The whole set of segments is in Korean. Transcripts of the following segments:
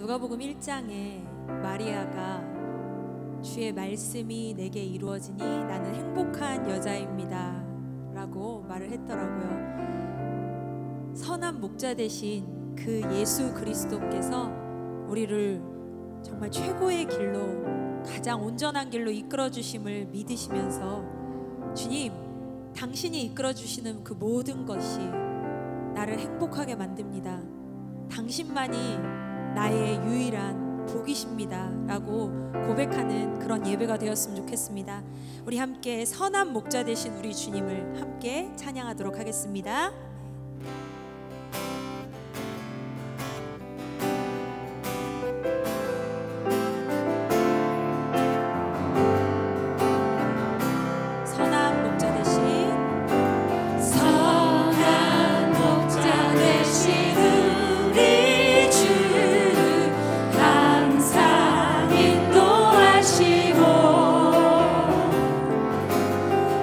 누가복음 1장에 마리아가 주의 말씀이 내게 이루어지니 나는 행복한 여자입니다 라고 말을 했더라고요. 선한 목자 되신 그 예수 그리스도께서 우리를 정말 최고의 길로, 가장 온전한 길로 이끌어 주심을 믿으시면서, 주님, 당신이 이끌어 주시는 그 모든 것이 나를 행복하게 만듭니다. 당신만이 나의 유일한 복이십니다 라고 고백하는 그런 예배가 되었으면 좋겠습니다. 우리 함께 선한 목자 되신 우리 주님을 함께 찬양하도록 하겠습니다.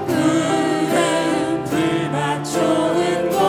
푸른 풀밭 좋은 곳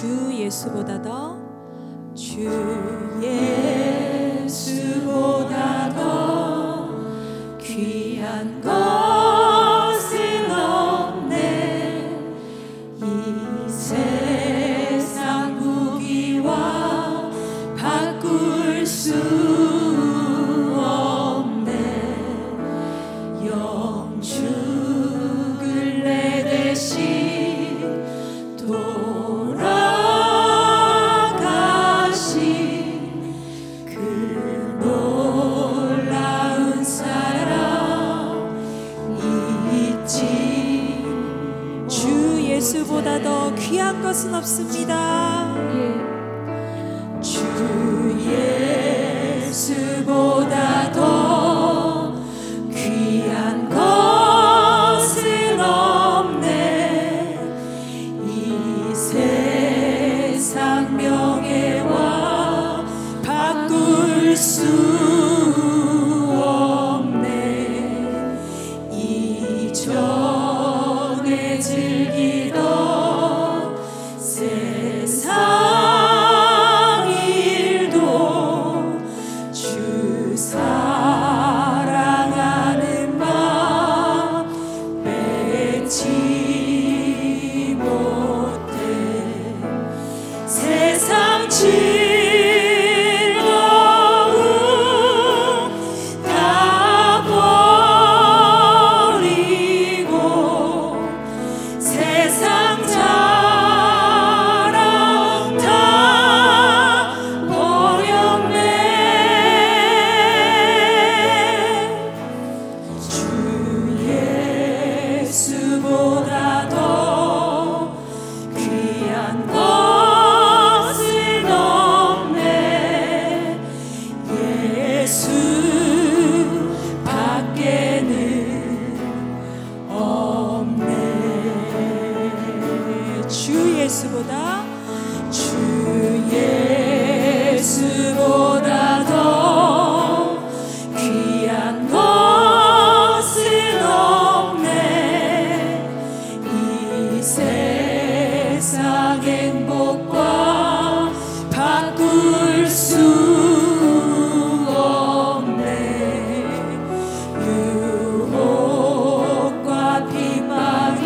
주 예수보다 더 주 예수보다 더 귀한 것은 없네. 이 세상 무기와 바꿀 수 없네. 영죽을 내 대신 예수보다 더 귀한 것은 없습니다. 주 예수보다 더 귀한 것은 없네. 이 세상 명예와 바꿀 수 없네. 이전에 즐기던 세상 일도 주 사랑하는 마음 뺏지 못해. 세상 즐거움 다 버리고 세상 자랑 다 버렸네. 주 예수보다 더 귀한 것은 없네. 예수 밖에는 없네. 주 예수보다 더 귀한 것은 없네. 이 세상 행복과 바꿀 수 없네. 유혹과 핍박이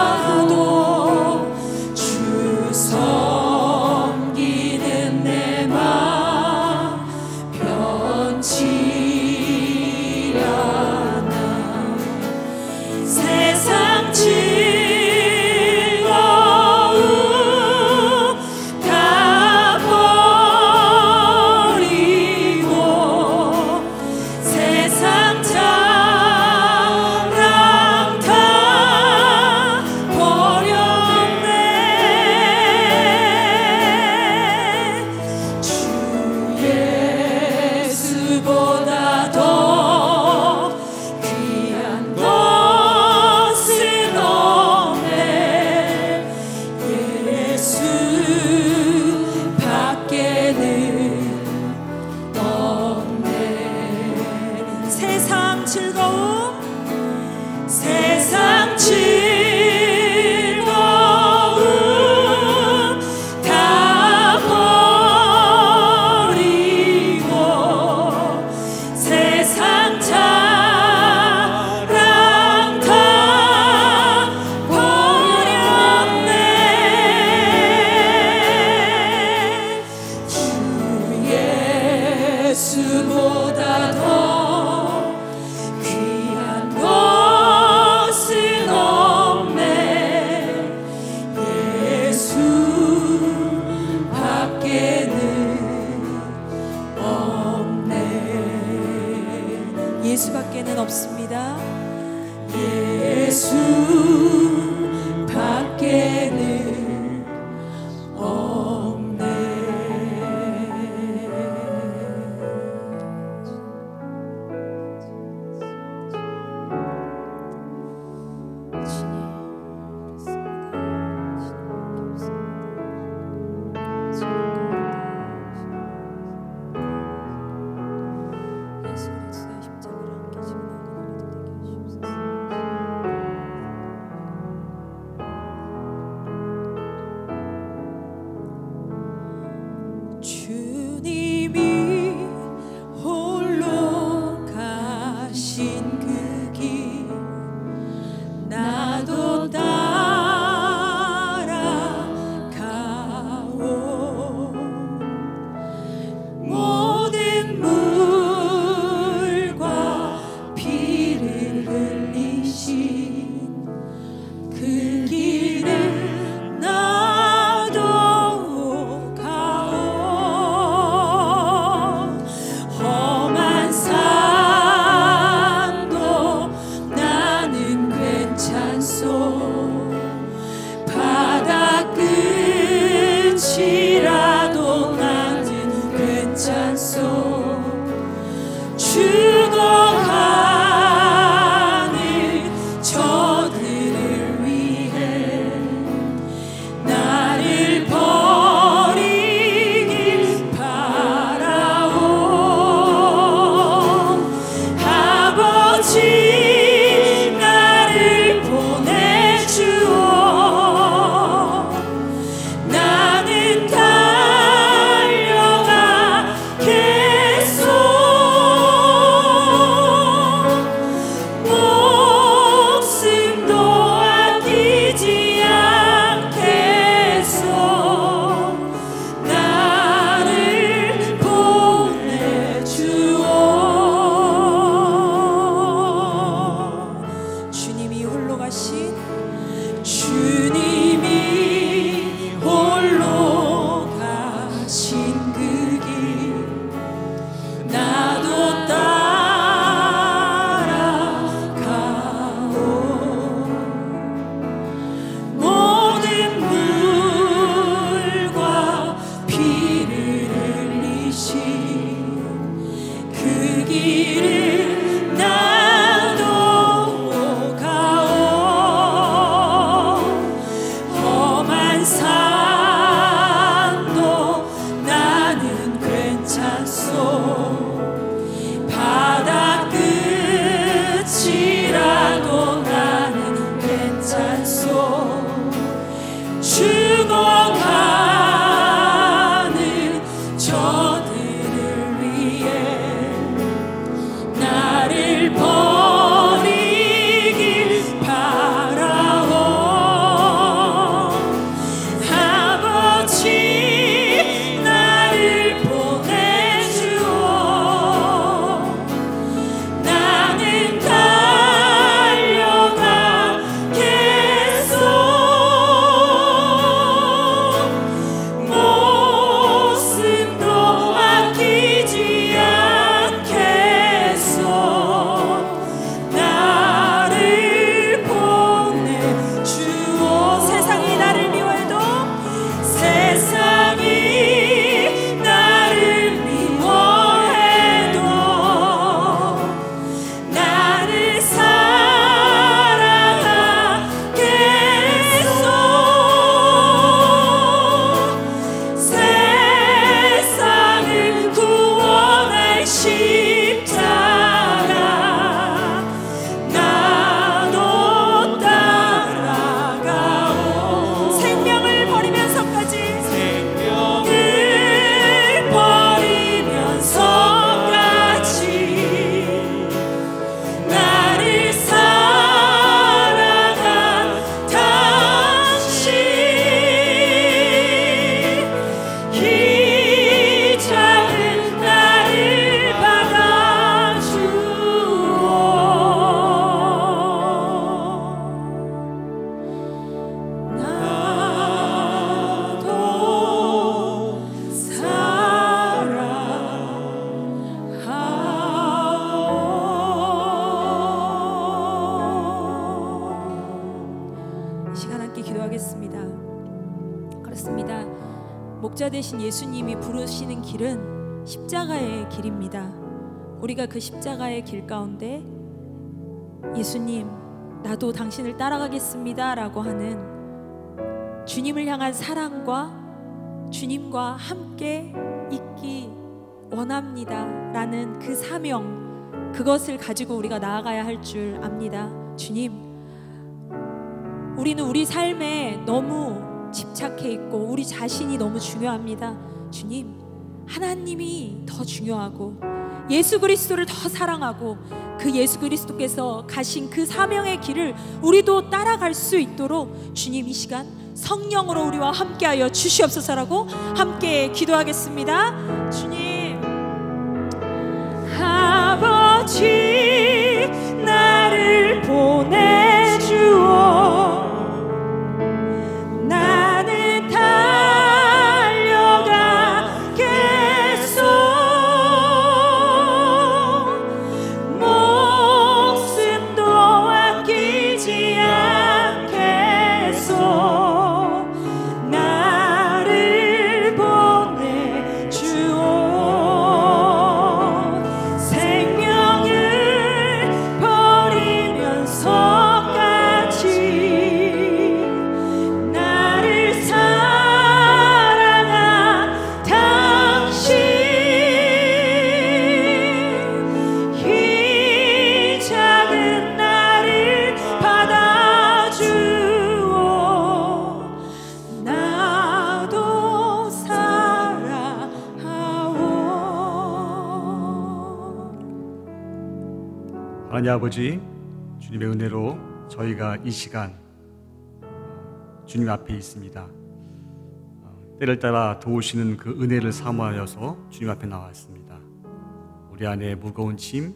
몰려와도 주 섬기는 내 맘 변치 않아. 세상 즐거움 다 버리고 세상 자랑 다 버렸네. 주 예수보다 더 귀한 것은 없네. 예수 밖에는 없네. 세상 즐거움 세상 즐거움 다 버리고 세상 자랑 다 버렸네. 주 예수보다 더 귀한 것은 없네. 예수 밖에는 없네. 예수 밖에는 없습니다. 예수 밖에는 없네. 예수 그리스도의 십자가를 함께 지원하고 되게 하시옵소서. 괜찮소 바다 끝이라도 나는 괜찮소 죽어가는 저들을 위해 나를 버리길 바라오 아버지 목자 되신 예수님이 부르시는 길은 십자가의 길입니다. 우리가 그 십자가의 길 가운데 예수님, 나도 당신을 따라가겠습니다 라고 하는 주님을 향한 사랑과 주님과 함께 있기 원합니다 라는 그 사명, 그것을 가지고 우리가 나아가야 할 줄 압니다. 주님, 우리는 우리 삶에 너무 집착해 있고 우리 자신이 너무 중요합니다. 주님, 하나님이 더 중요하고 예수 그리스도를 더 사랑하고 그 예수 그리스도께서 가신 그 사명의 길을 우리도 따라갈 수 있도록 주님, 이 시간 성령으로 우리와 함께하여 주시옵소서라고 함께 기도하겠습니다. 주님, 아버지 나를 보내주오. 목숨도 아끼지 않 하나님 아버지, 주님의 은혜로 저희가 이 시간 주님 앞에 있습니다. 때를 따라 도우시는 그 은혜를 사모하여서 주님 앞에 나왔습니다. 우리 안에 무거운 짐,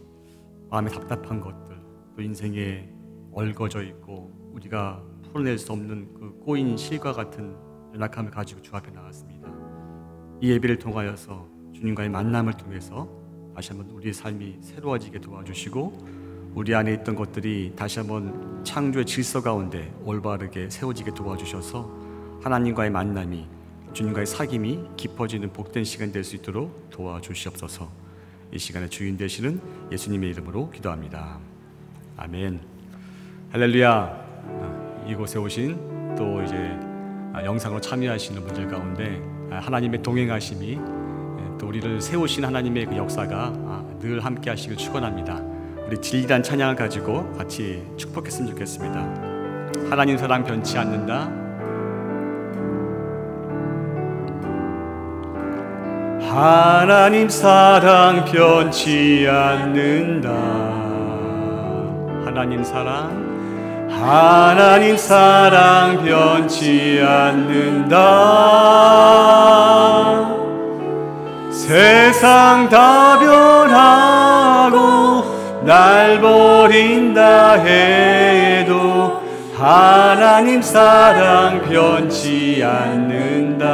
마음에 답답한 것들, 또 인생에 얽어져 있고 우리가 풀어낼 수 없는 그 꼬인 실과 같은 연약함을 가지고 주 앞에 나왔습니다. 이 예배를 통하여서 주님과의 만남을 통해서 다시 한번 우리의 삶이 새로워지게 도와주시고 우리 안에 있던 것들이 다시 한번 창조의 질서 가운데 올바르게 세워지게 도와주셔서 하나님과의 만남이, 주님과의 사귐이 깊어지는 복된 시간 될 수 있도록 도와주시옵소서. 이 시간의 주인 되시는 예수님의 이름으로 기도합니다. 아멘. 할렐루야. 이곳에 오신 또 이제 영상으로 참여하시는 분들 가운데 하나님의 동행하심이, 또 우리를 세우신 하나님의 그 역사가 늘 함께 하시길 축원합니다. 우리 진리란 찬양을 가지고 같이 축복했으면 좋겠습니다. 하나님 사랑 변치 않는다. 하나님 사랑 변치 않는다. 하나님 사랑 변치 않는다. 세상 다 변하고 날 버린다 해도 하나님 사랑 변치 않는다.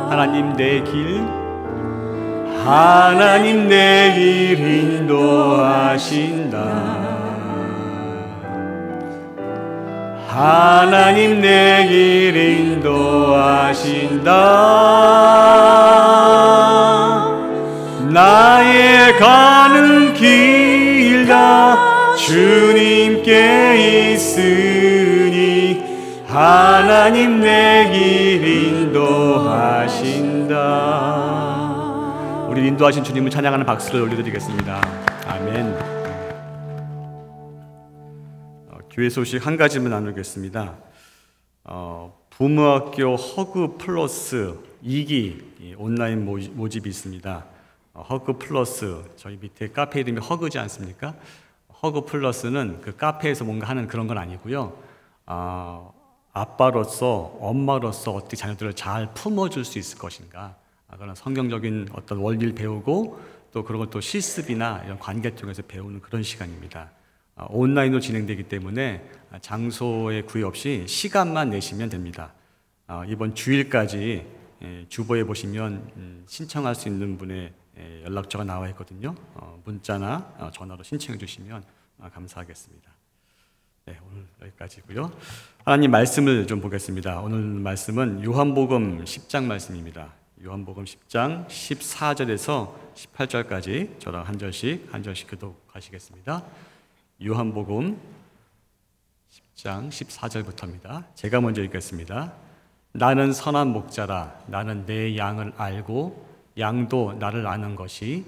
하나님 내 길 인도하신다. 하나님 내 길 인도하신다. 나의 가는 길 다 주님께 있으니 하나님 내 길 인도하신다. 우리 인도하신 주님을 찬양하는 박수를 올려드리겠습니다. 아멘. 교회 소식 한 가지만 나누겠습니다. 부모학교 허그 플러스 2기 온라인 모집이 있습니다. 허그 플러스, 저희 밑에 카페 이름이 허그지 않습니까? 허그 플러스는 그 카페에서 뭔가 하는 그런 건 아니고요. 아빠로서, 엄마로서 어떻게 자녀들을 잘 품어줄 수 있을 것인가, 그런 성경적인 어떤 원리를 배우고 또 그런 것도 실습이나 이런 관계 통해서 배우는 그런 시간입니다. 온라인으로 진행되기 때문에 장소에 구애 없이 시간만 내시면 됩니다. 이번 주일까지 주보에 보시면 신청할 수 있는 분의 연락처가 나와 있거든요. 문자나 전화로 신청해 주시면 감사하겠습니다. 네, 오늘 여기까지고요. 하나님 말씀을 좀 보겠습니다. 오늘 말씀은 요한복음 10장 말씀입니다. 요한복음 10장 14절에서 18절까지 저랑 한 절씩 교독하시겠습니다. 요한복음 10장 14절부터입니다. 제가 먼저 읽겠습니다. 나는 선한 목자라. 나는 내 양을 알고 양도 나를 아는 것이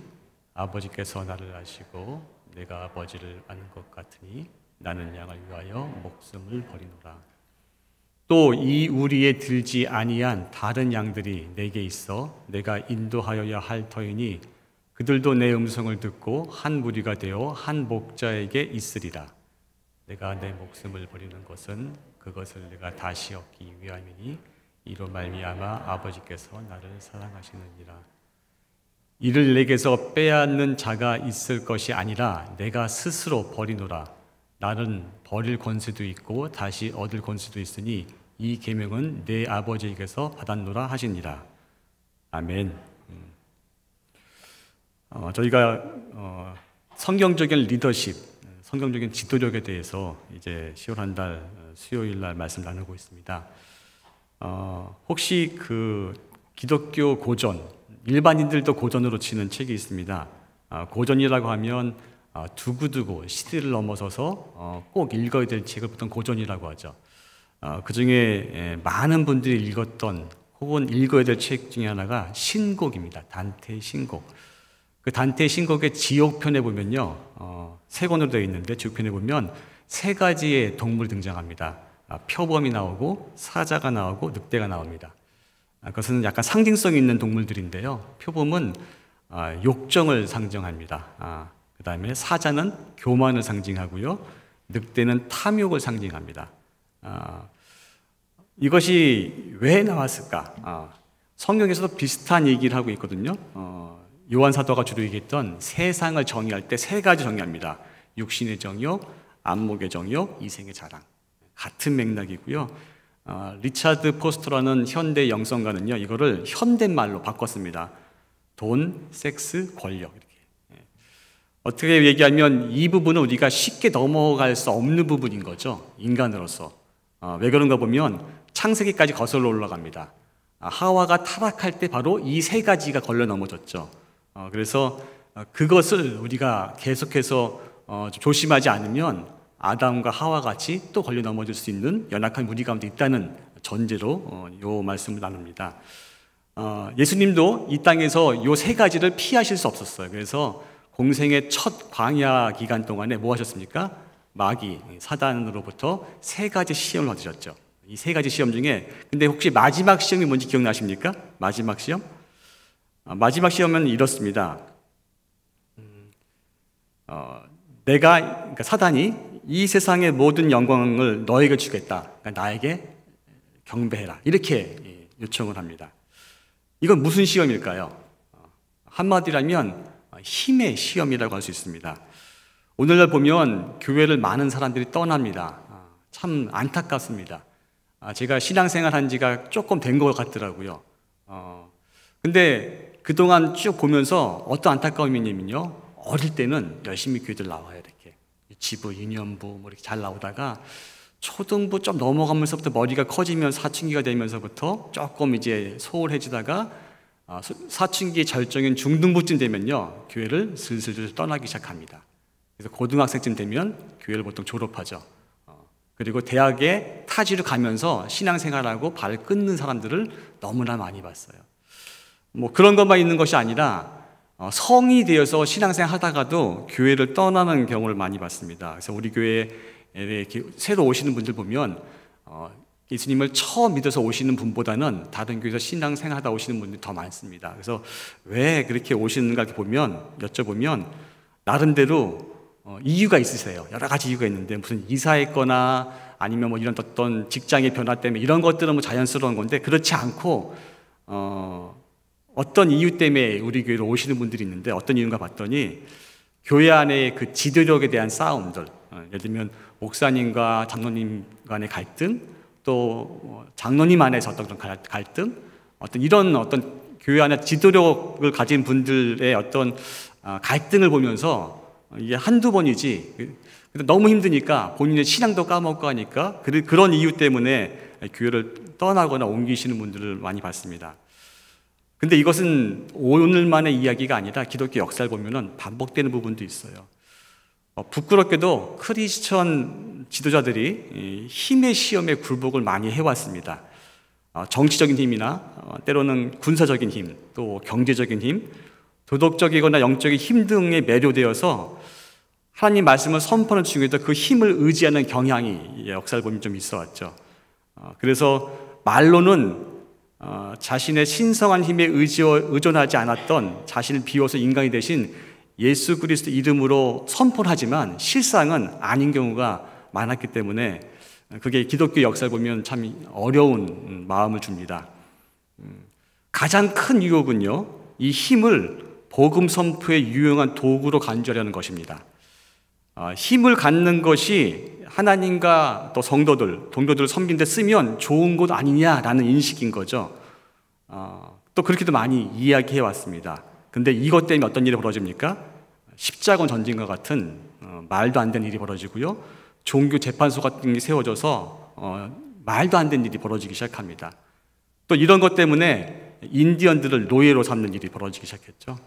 아버지께서 나를 아시고 내가 아버지를 아는 것 같으니 나는 양을 위하여 목숨을 버리노라. 또 이 우리에 들지 아니한 다른 양들이 내게 있어 내가 인도하여야 할 터이니 그들도 내 음성을 듣고 한 무리가 되어 한 목자에게 있으리라. 내가 내 목숨을 버리는 것은 그것을 내가 다시 얻기 위함이니 이로 말미암아 아버지께서 나를 사랑하시느니라. 이를 내게서 빼앗는 자가 있을 것이 아니라 내가 스스로 버리노라. 나는 버릴 권세도 있고 다시 얻을 권세도 있으니 이 계명은 내 아버지에게서 받았노라 하시니라. 아멘. 저희가 성경적인 리더십, 성경적인 지도력에 대해서 이제 10월 한 달 수요일 날 말씀 나누고 있습니다. 혹시 그 기독교 고전, 일반인들도 고전으로 치는 책이 있습니다. 고전이라고 하면 두고두고 시대를 넘어서서 꼭 읽어야 될 책을 보통 고전이라고 하죠. 그 중에 많은 분들이 읽었던 혹은 읽어야 될 책 중에 하나가 신곡입니다. 단테의 신곡. 그 단테의 신곡의 지옥편에 보면요, 세 권으로 되어 있는데 지옥편에 보면 세 가지의 동물이 등장합니다. 표범이 나오고 사자가 나오고 늑대가 나옵니다. 그것은 약간 상징성 있는 동물들인데요. 표범은 욕정을 상징합니다. 그 다음에 사자는 교만을 상징하고요. 늑대는 탐욕을 상징합니다. 이것이 왜 나왔을까? 성경에서도 비슷한 얘기를 하고 있거든요. 요한 사도가 주로 얘기했던 세상을 정의할 때 세 가지 정의합니다. 육신의 정욕, 안목의 정욕, 이생의 자랑. 같은 맥락이고요. 리차드 포스터라는 현대 영성가는요, 이거를 현대말로 바꿨습니다. 돈, 섹스, 권력. 이렇게. 어떻게 얘기하면 이 부분은 우리가 쉽게 넘어갈 수 없는 부분인 거죠. 인간으로서. 왜 그런가 보면 창세기까지 거슬러 올라갑니다. 하와가 타락할 때 바로 이 세 가지가 걸려 넘어졌죠. 그래서 그것을 우리가 계속해서 조심하지 않으면 아담과 하와 같이 또 걸려 넘어질 수 있는 연약한 우리 가운데 있다는 전제로 요 말씀을 나눕니다. 예수님도 이 땅에서 요 세 가지를 피하실 수 없었어요. 그래서 공생의 첫 광야 기간 동안에 뭐 하셨습니까? 마귀, 사단으로부터 세 가지 시험을 받으셨죠. 이 세 가지 시험 중에 근데 혹시 마지막 시험이 뭔지 기억나십니까? 마지막 시험? 마지막 시험은 이렇습니다. 그러니까 사단이 이 세상의 모든 영광을 너에게 주겠다. 그러니까 나에게 경배해라. 이렇게 요청을 합니다. 이건 무슨 시험일까요? 한마디라면 힘의 시험이라고 할 수 있습니다. 오늘날 보면 교회를 많은 사람들이 떠납니다. 참 안타깝습니다. 제가 신앙생활 한 지가 조금 된 것 같더라고요. 근데 그동안 쭉 보면서 어떤 안타까움이 있냐면요. 어릴 때는 열심히 교회들 나와요. 이렇게 유치부, 유년부 뭐 이렇게 잘 나오다가 초등부 좀 넘어가면서부터 머리가 커지면 사춘기가 되면서부터 조금 이제 소홀해지다가 사춘기 절정인 중등부쯤 되면요. 교회를 슬슬 떠나기 시작합니다. 그래서 고등학생쯤 되면 교회를 보통 졸업하죠. 그리고 대학에 타지로 가면서 신앙생활하고 발을 끊는 사람들을 너무나 많이 봤어요. 뭐 그런 것만 있는 것이 아니라 성이 되어서 신앙생활 하다가도 교회를 떠나는 경우를 많이 봤습니다. 그래서 우리 교회에 이렇게 새로 오시는 분들 보면 예수님을 처음 믿어서 오시는 분보다는 다른 교회에서 신앙생활 하다 오시는 분들이 더 많습니다. 그래서 왜 그렇게 오시는가 이렇게 여쭤보면 나름대로 이유가 있으세요. 여러 가지 이유가 있는데 무슨 이사했거나 아니면 뭐 이런 어떤 직장의 변화 때문에 이런 것들은 뭐 자연스러운 건데 그렇지 않고 어떤 이유 때문에 우리 교회로 오시는 분들이 있는데 어떤 이유인가 봤더니 교회 안에 그 지도력에 대한 싸움들, 예를 들면 목사님과 장로님 간의 갈등, 또 장로님 안에서 어떤 그런 갈등, 어떤 교회 안에 지도력을 가진 분들의 어떤 갈등을 보면서 이게 한두 번이지 너무 힘드니까 본인의 신앙도 까먹고 하니까 그런 이유 때문에 교회를 떠나거나 옮기시는 분들을 많이 봤습니다. 근데 이것은 오늘만의 이야기가 아니라 기독교 역사를 보면은 반복되는 부분도 있어요. 부끄럽게도 크리스천 지도자들이 힘의 시험에 굴복을 많이 해왔습니다. 정치적인 힘이나 때로는 군사적인 힘, 또 경제적인 힘, 도덕적이거나 영적인 힘 등에 매료되어서 하나님 말씀을 선포하는 중에도 그 힘을 의지하는 경향이 역사를 보면 좀 있어 왔죠. 그래서 말로는 자신의 신성한 힘에 의존하지 않았던 자신을 비워서 인간이 되신 예수 그리스도 이름으로 선포를 하지만 실상은 아닌 경우가 많았기 때문에 그게 기독교 역사를 보면 참 어려운 마음을 줍니다. 가장 큰 유혹은요, 이 힘을 복음 선포의 유용한 도구로 간주하려는 것입니다. 힘을 갖는 것이 하나님과 또 성도들, 동료들을 섬기는 데 쓰면 좋은 것 아니냐라는 인식인 거죠. 또 그렇게도 많이 이야기해 왔습니다. 근데 이것 때문에 어떤 일이 벌어집니까? 십자군 전쟁과 같은 말도 안 되는 일이 벌어지고요. 종교 재판소 같은 게 세워져서 말도 안 되는 일이 벌어지기 시작합니다. 또 이런 것 때문에 인디언들을 노예로 삼는 일이 벌어지기 시작했죠.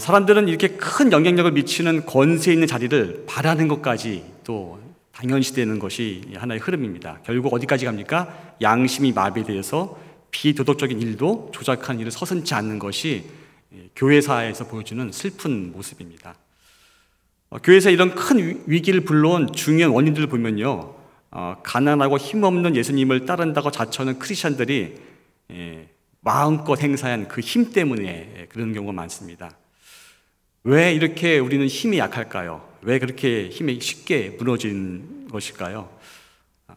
사람들은 이렇게 큰 영향력을 미치는 권세 있는 자리를 바라는 것까지 또 당연시되는 것이 하나의 흐름입니다. 결국 어디까지 갑니까? 양심이 마비되어서 비도덕적인 일도 조작한 일을 서슴지 않는 것이 교회사에서 보여주는 슬픈 모습입니다. 교회에서 이런 큰 위기를 불러온 중요한 원인들을 보면요, 가난하고 힘없는 예수님을 따른다고 자처하는 크리스천들이 마음껏 행사한 그 힘 때문에 그런 경우가 많습니다. 왜 이렇게 우리는 힘이 약할까요? 왜 그렇게 힘이 쉽게 무너진 것일까요?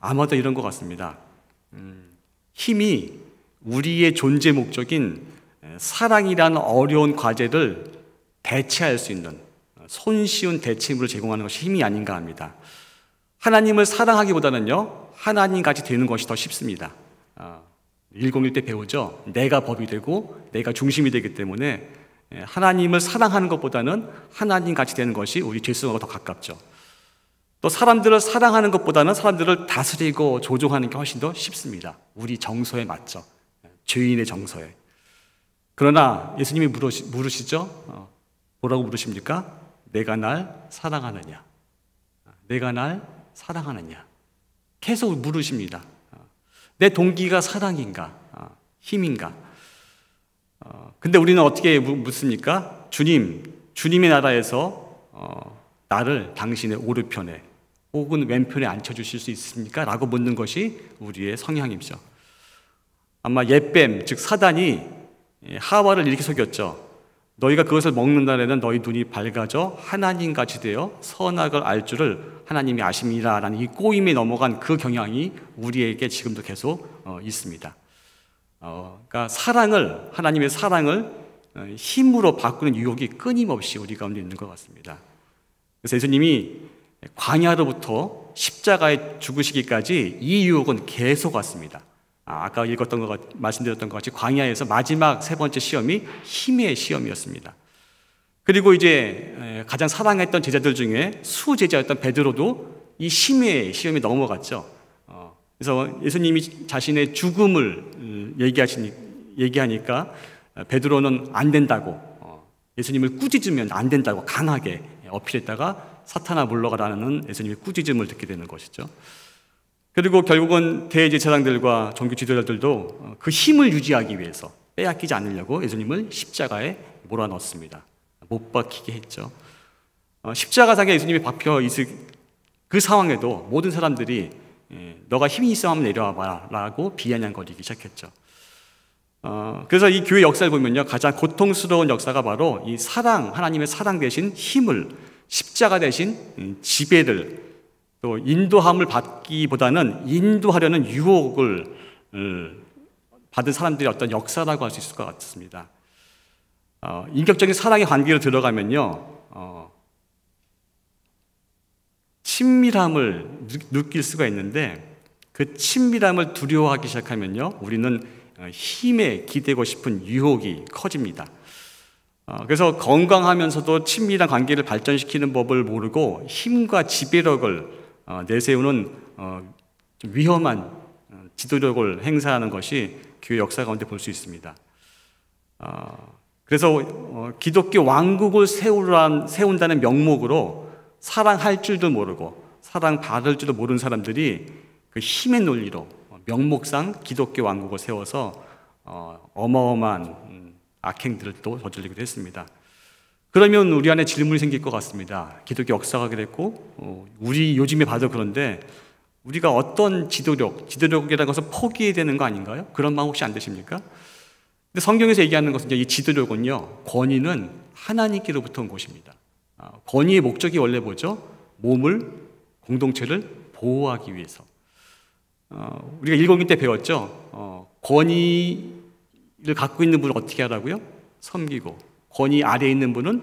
아마도 이런 것 같습니다. 힘이 우리의 존재 목적인 사랑이라는 어려운 과제를 대체할 수 있는 손쉬운 대체물을 제공하는 것이 힘이 아닌가 합니다. 하나님을 사랑하기보다는요, 하나님같이 되는 것이 더 쉽습니다. 101 때 배우죠. 내가 법이 되고 내가 중심이 되기 때문에 하나님을 사랑하는 것보다는 하나님같이 되는 것이 우리 죄성하고 더 가깝죠. 또 사람들을 사랑하는 것보다는 사람들을 다스리고 조종하는 게 훨씬 더 쉽습니다. 우리 정서에 맞죠. 죄인의 정서에. 그러나 예수님이 물으시죠. 뭐라고 물으십니까? 내가 날 사랑하느냐? 내가 날 사랑하느냐? 계속 물으십니다. 내 동기가 사랑인가? 힘인가? 근데 우리는 어떻게 묻습니까? 주님의 나라에서 나를 당신의 오른편에 혹은 왼편에 앉혀주실 수 있습니까? 라고 묻는 것이 우리의 성향이죠. 아마 옛뱀, 즉 사단이 하와를 이렇게 속였죠. 너희가 그것을 먹는 날에는 너희 눈이 밝아져 하나님같이 되어 선악을 알 줄을 하나님이 아십니다 라는 이 꼬임에 넘어간 그 경향이 우리에게 지금도 계속 있습니다. 그러니까 하나님의 사랑을 힘으로 바꾸는 유혹이 끊임없이 우리 가운데 있는 것 같습니다. 그래서 예수님이 광야로부터 십자가에 죽으시기까지 이 유혹은 계속 왔습니다. 아까 말씀드렸던 것 같이 광야에서 마지막 세 번째 시험이 힘의 시험이었습니다. 그리고 이제 가장 사랑했던 제자들 중에 수제자였던 베드로도 이 힘의 시험에 넘어갔죠. 그래서 예수님이 자신의 죽음을 얘기하니까 베드로는 안 된다고, 예수님을 꾸짖으면 안 된다고 강하게 어필했다가 사탄아 물러가라는 예수님의 꾸짖음을 듣게 되는 것이죠. 그리고 결국은 대제사장들과 종교 지도자들도 그 힘을 유지하기 위해서 빼앗기지 않으려고 예수님을 십자가에 몰아넣었습니다. 못 박히게 했죠. 십자가상에 예수님이 박혀 있을 그 상황에도 모든 사람들이 너가 힘이 있어 하면 내려와봐 라고 비아냥거리기 시작했죠. 그래서 이 교회 역사를 보면요, 가장 고통스러운 역사가 바로 이 하나님의 사랑 대신 힘을, 십자가 대신 지배를, 또 인도함을 받기보다는 인도하려는 유혹을 받은 사람들의 어떤 역사라고 할 수 있을 것 같습니다. 인격적인 사랑의 관계로 들어가면요, 친밀함을 느낄 수가 있는데 그 친밀함을 두려워하기 시작하면요, 우리는 힘에 기대고 싶은 유혹이 커집니다. 그래서 건강하면서도 친밀한 관계를 발전시키는 법을 모르고 힘과 지배력을 내세우는 좀 위험한 지도력을 행사하는 것이 교회 역사 가운데 볼 수 있습니다. 그래서 기독교 왕국을 세운다는 명목으로 사랑할 줄도 모르고 사랑받을 줄도 모르는 사람들이 그 힘의 논리로 명목상 기독교 왕국을 세워서 어마어마한 악행들을 또 저지르기도 했습니다. 그러면 우리 안에 질문이 생길 것 같습니다. 기독교 역사가 그랬고 우리 요즘에 봐도 그런데 우리가 어떤 지도력이라는 것을 포기해야 되는 거 아닌가요? 그런 마음 혹시 안 드십니까? 근데 성경에서 얘기하는 것은 이 지도력은요, 권위는 하나님께로부터 온 것입니다. 권위의 목적이 원래 뭐죠? 몸을, 공동체를 보호하기 위해서. 우리가 106 때 배웠죠. 권위를 갖고 있는 분을 어떻게 하라고요? 섬기고, 권위 아래에 있는 분은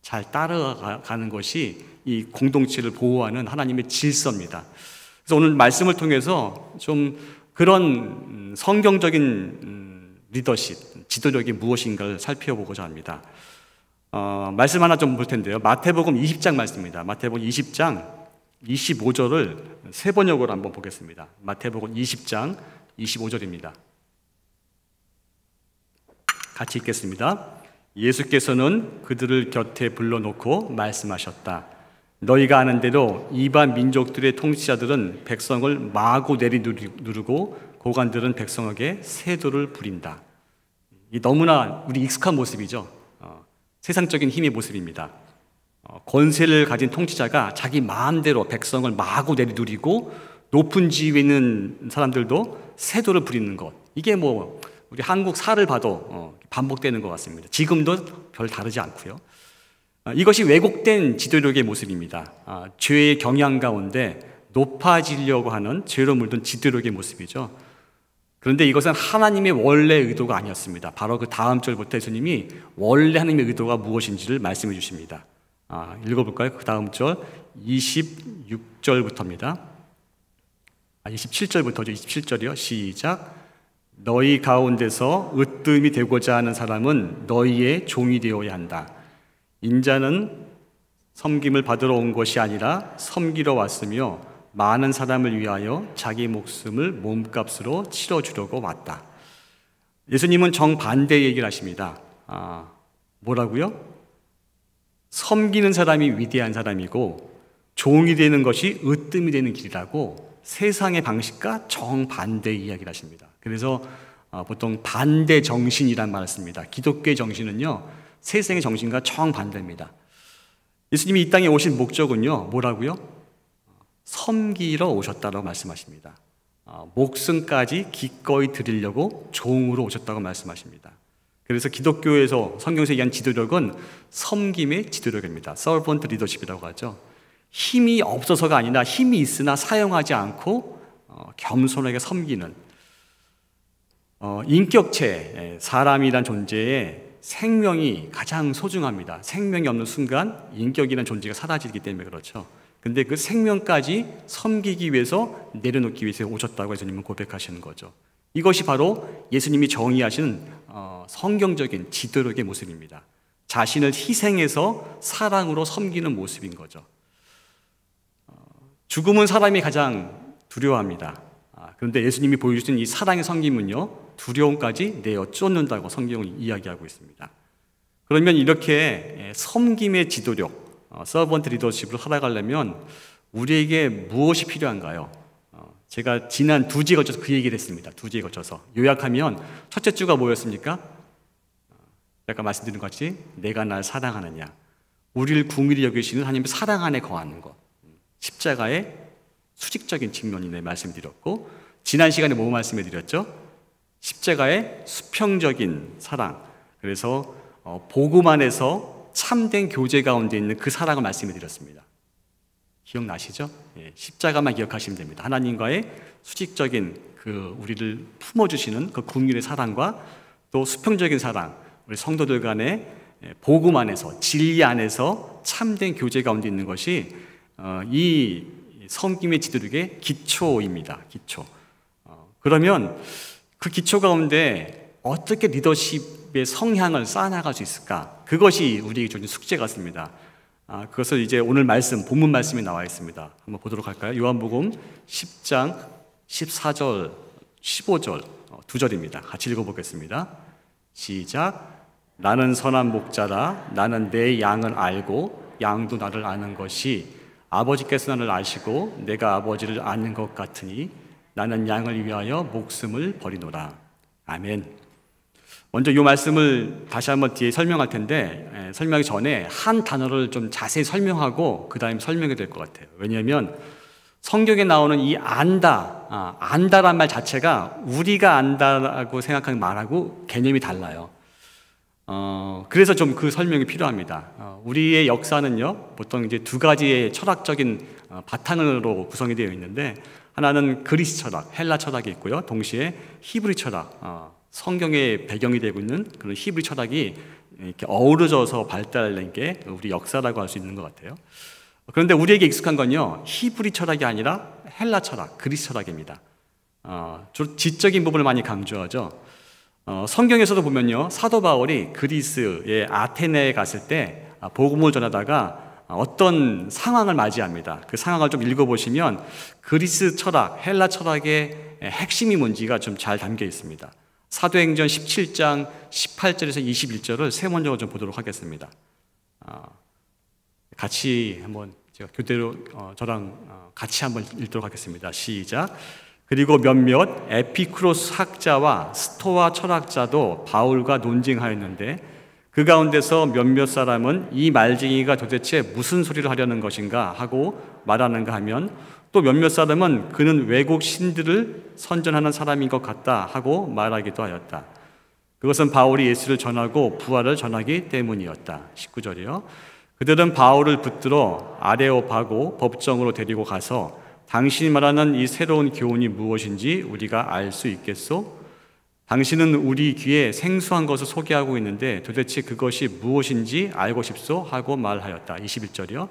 잘 따라가는 것이 이 공동체를 보호하는 하나님의 질서입니다. 그래서 오늘 말씀을 통해서 좀 그런 성경적인 리더십, 지도력이 무엇인가를 살펴보고자 합니다. 말씀 하나 좀 볼 텐데요. 마태복음 20장 말씀입니다. 마태복음 20장 25절을 세 번역으로 한번 보겠습니다. 마태복음 20장 25절입니다. 같이 읽겠습니다. 예수께서는 그들을 곁에 불러놓고 말씀하셨다. 너희가 아는 대로 이방 민족들의 통치자들은 백성을 마구 내리누르고 고관들은 백성에게 세도를 부린다. 이 너무나 우리 익숙한 모습이죠. 세상적인 힘의 모습입니다. 권세를 가진 통치자가 자기 마음대로 백성을 마구 내리누리고 높은 지위에 있는 사람들도 세도를 부리는 것. 이게 우리 한국 사를 봐도 반복되는 것 같습니다. 지금도 별 다르지 않고요. 이것이 왜곡된 지도력의 모습입니다. 죄의 경향 가운데 높아지려고 하는 죄로 물든 지도력의 모습이죠. 그런데 이것은 하나님의 원래 의도가 아니었습니다. 바로 그 다음 절부터 예수님이 원래 하나님의 의도가 무엇인지를 말씀해 주십니다. 읽어볼까요? 그 다음 절 26절부터입니다. 27절부터죠. 27절이요. 시작. 너희 가운데서 으뜸이 되고자 하는 사람은 너희의 종이 되어야 한다. 인자는 섬김을 받으러 온 것이 아니라 섬기러 왔으며 많은 사람을 위하여 자기 목숨을 몸값으로 치러주려고 왔다. 예수님은 정반대 얘기를 하십니다. 뭐라고요? 섬기는 사람이 위대한 사람이고 종이 되는 것이 으뜸이 되는 길이라고 세상의 방식과 정반대 이야기를 하십니다. 그래서 보통 반대 정신이란 말을 씁니다. 기독교의 정신은요, 세상의 정신과 정반대입니다. 예수님이 이 땅에 오신 목적은요, 뭐라고요? 섬기러 오셨다고 말씀하십니다. 목숨까지 기꺼이 드리려고 종으로 오셨다고 말씀하십니다. 그래서 기독교에서 성경에서 얘기한 지도력은 섬김의 지도력입니다. 서번트 리더십이라고 하죠. 힘이 없어서가 아니라 힘이 있으나 사용하지 않고 겸손하게 섬기는 인격체, 사람이란 존재에 생명이 가장 소중합니다. 생명이 없는 순간 인격이라는 존재가 사라지기 때문에 그렇죠. 근데 그 생명까지 섬기기 위해서 내려놓기 위해서 오셨다고 예수님은 고백하시는 거죠. 이것이 바로 예수님이 정의하신 성경적인 지도력의 모습입니다. 자신을 희생해서 사랑으로 섬기는 모습인 거죠. 죽음은 사람이 가장 두려워합니다. 그런데 예수님이 보여주신 이 사랑의 섬김은요, 두려움까지 내어 쫓는다고 성경은 이야기하고 있습니다. 그러면 이렇게 섬김의 지도력, 서번트 리더십으로 살아가려면 우리에게 무엇이 필요한가요? 제가 지난 2주에 거쳐서 그 얘기를 했습니다. 2주에 거쳐서 요약하면 첫째 주가 뭐였습니까? 아까 말씀드린 것 같이 내가 날 사랑하느냐, 우리를 궁일이 여기시는 하나님의 사랑 안에 거하는 것, 십자가의 수직적인 측면을 말씀드렸고, 지난 시간에 뭐 말씀해 드렸죠? 십자가의 수평적인 사랑, 그래서 복음 안에서 참된 교제 가운데 있는 그 사랑을 말씀해 드렸습니다. 기억나시죠? 십자가만 기억하시면 됩니다. 하나님과의 수직적인 그 우리를 품어주시는 그 궁일의 사랑과 또 수평적인 사랑, 우리 성도들 간의 복음 안에서, 진리 안에서 참된 교제 가운데 있는 것이 이 섬김의 지도력의 기초입니다. 기초. 그러면 그 기초 가운데 어떻게 리더십의 성향을 쌓아나갈 수 있을까? 그것이 우리에게 주어진 숙제 같습니다. 그것을 이제 오늘 말씀, 본문 말씀에 나와 있습니다. 한번 보도록 할까요? 요한복음 10장 14절, 15절 두 절입니다. 같이 읽어보겠습니다. 시작. 나는 선한 목자라. 나는 내 양을 알고 양도 나를 아는 것이 아버지께서 나를 아시고 내가 아버지를 아는 것 같으니 나는 양을 위하여 목숨을 버리노라. 아멘. 먼저 이 말씀을 다시 한번 뒤에 설명할 텐데 설명하기 전에 한 단어를 좀 자세히 설명하고 그 다음에 설명이 될 것 같아요. 왜냐하면 성경에 나오는 이 안다, 안다란 말 자체가 우리가 안다라고 생각하는 말하고 개념이 달라요. 그래서 좀 그 설명이 필요합니다. 우리의 역사는요, 보통 이제 두 가지의 철학적인 바탕으로 구성이 되어 있는데, 하나는 그리스 철학, 헬라 철학이 있고요. 동시에 히브리 철학, 성경의 배경이 되고 있는 그런 히브리 철학이 이렇게 어우러져서 발달된 게 우리 역사라고 할 수 있는 것 같아요. 그런데 우리에게 익숙한 건요, 히브리 철학이 아니라 헬라 철학, 그리스 철학입니다. 주로 지적인 부분을 많이 강조하죠. 성경에서도 보면요, 사도 바울이 그리스의 아테네에 갔을 때 복음을 전하다가 어떤 상황을 맞이합니다. 그 상황을 좀 읽어보시면 그리스 철학, 헬라 철학의 핵심이 뭔지가 좀 잘 담겨 있습니다. 사도행전 17장 18절에서 21절을 세 번역으로 좀 보도록 하겠습니다. 같이 한번 제가 교대로 저랑 같이 한번 읽도록 하겠습니다. 시작. 그리고 몇몇 에피쿠로스 학자와 스토아 철학자도 바울과 논쟁하였는데 그 가운데서 몇몇 사람은 이 말쟁이가 도대체 무슨 소리를 하려는 것인가 하고 말하는가 하면, 또 몇몇 사람은 그는 외국 신들을 선전하는 사람인 것 같다 하고 말하기도 하였다. 그것은 바울이 예수를 전하고 부활을 전하기 때문이었다. 19절이요. 그들은 바울을 붙들어 아레오파고 법정으로 데리고 가서 당신이 말하는 이 새로운 교훈이 무엇인지 우리가 알 수 있겠소? 당신은 우리 귀에 생소한 것을 소개하고 있는데 도대체 그것이 무엇인지 알고 싶소? 하고 말하였다. 21절이요.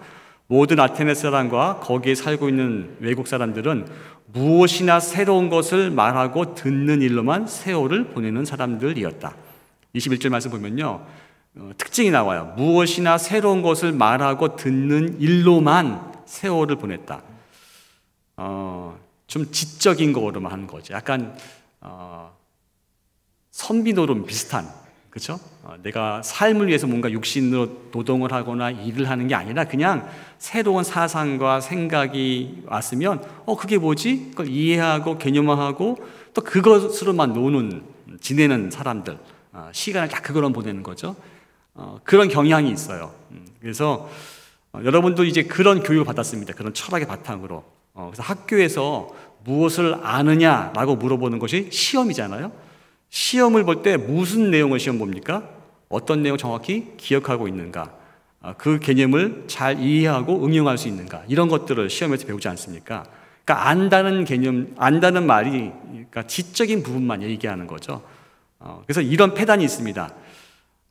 모든 아테네 사람과 거기에 살고 있는 외국 사람들은 무엇이나 새로운 것을 말하고 듣는 일로만 세월을 보내는 사람들이었다. 21절 말씀 보면요, 특징이 나와요. 무엇이나 새로운 것을 말하고 듣는 일로만 세월을 보냈다. 좀 지적인 거로만 하는 거죠. 약간 선비노름 비슷한, 그렇죠? 내가 삶을 위해서 뭔가 육신으로 노동을 하거나 일을 하는 게 아니라 그냥 새로운 사상과 생각이 왔으면 그게 뭐지? 그걸 이해하고 개념화하고 또 그것으로만 지내는 사람들, 시간을 딱 그거로 보내는 거죠. 그런 경향이 있어요. 그래서 여러분도 이제 그런 교육을 받았습니다. 그런 철학의 바탕으로. 그래서 학교에서 무엇을 아느냐라고 물어보는 것이 시험이잖아요. 시험을 볼 때 무슨 내용을 시험 봅니까? 어떤 내용 정확히 기억하고 있는가? 그 개념을 잘 이해하고 응용할 수 있는가? 이런 것들을 시험에서 배우지 않습니까? 그러니까 안다는 개념, 안다는 말이 그러니까 지적인 부분만 얘기하는 거죠. 그래서 이런 패단이 있습니다.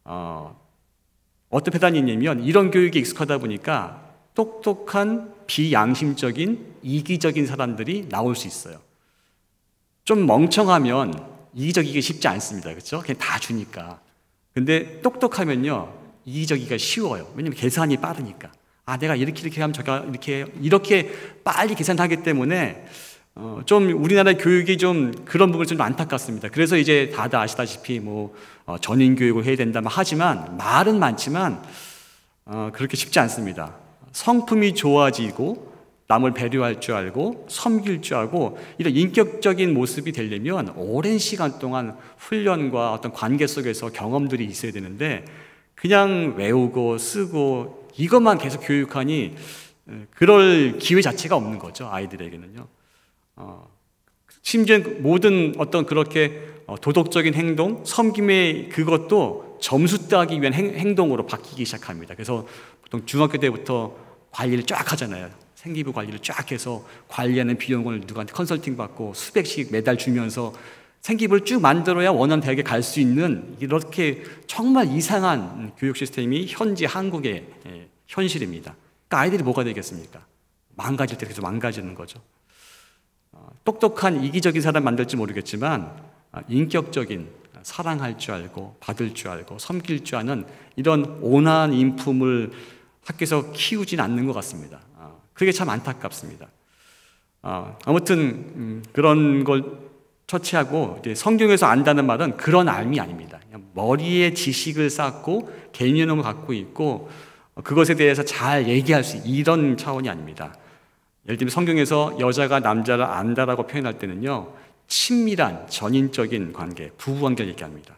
어떤 패단이 있냐면 이런 교육에 익숙하다 보니까 똑똑한 비양심적인 이기적인 사람들이 나올 수 있어요. 좀 멍청하면 이기적이기 쉽지 않습니다. 그렇죠? 그냥 다 주니까. 근데 똑똑하면요, 이기적이기가 쉬워요. 왜냐면 계산이 빠르니까. 내가 이렇게 하면 저가 이렇게 빨리 계산하기 때문에 좀 우리나라 교육이 좀 그런 부분이 좀 안타깝습니다. 그래서 이제 다들 아시다시피 전인 교육을 해야 된다 하지만 말은 많지만 그렇게 쉽지 않습니다. 성품이 좋아지고 남을 배려할 줄 알고 섬길 줄 알고 이런 인격적인 모습이 되려면 오랜 시간 동안 훈련과 어떤 관계 속에서 경험들이 있어야 되는데 그냥 외우고 쓰고 이것만 계속 교육하니 그럴 기회 자체가 없는 거죠. 아이들에게는요. 심지어 모든 어떤 그렇게 도덕적인 행동, 섬김의 그것도 점수 따기 위한 행동으로 바뀌기 시작합니다. 그래서 보통 중학교 때부터 관리를 쫙 하잖아요. 생기부 관리를 쫙 해서 관리하는 비용을 누구한테 컨설팅 받고 수백씩 매달 주면서 생기부를 쭉 만들어야 원하는 대학에 갈 수 있는 이렇게 정말 이상한 교육 시스템이 현재 한국의 현실입니다. 그러니까 아이들이 뭐가 되겠습니까? 망가질 때 계속 망가지는 거죠. 똑똑한 이기적인 사람 만들지 모르겠지만 인격적인 사랑할 줄 알고 받을 줄 알고 섬길 줄 아는 이런 온화한 인품을 학교에서 키우진 않는 것 같습니다. 그게 참 안타깝습니다. 아무튼 그런 걸 처치하고 이제 성경에서 안다는 말은 그런 알미 아닙니다. 그냥 머리에 지식을 쌓고 개념을 갖고 있고 그것에 대해서 잘 얘기할 수 있는 이런 차원이 아닙니다. 예를 들면 성경에서 여자가 남자를 안다라고 표현할 때는요, 친밀한 전인적인 관계, 부부관계를 얘기합니다.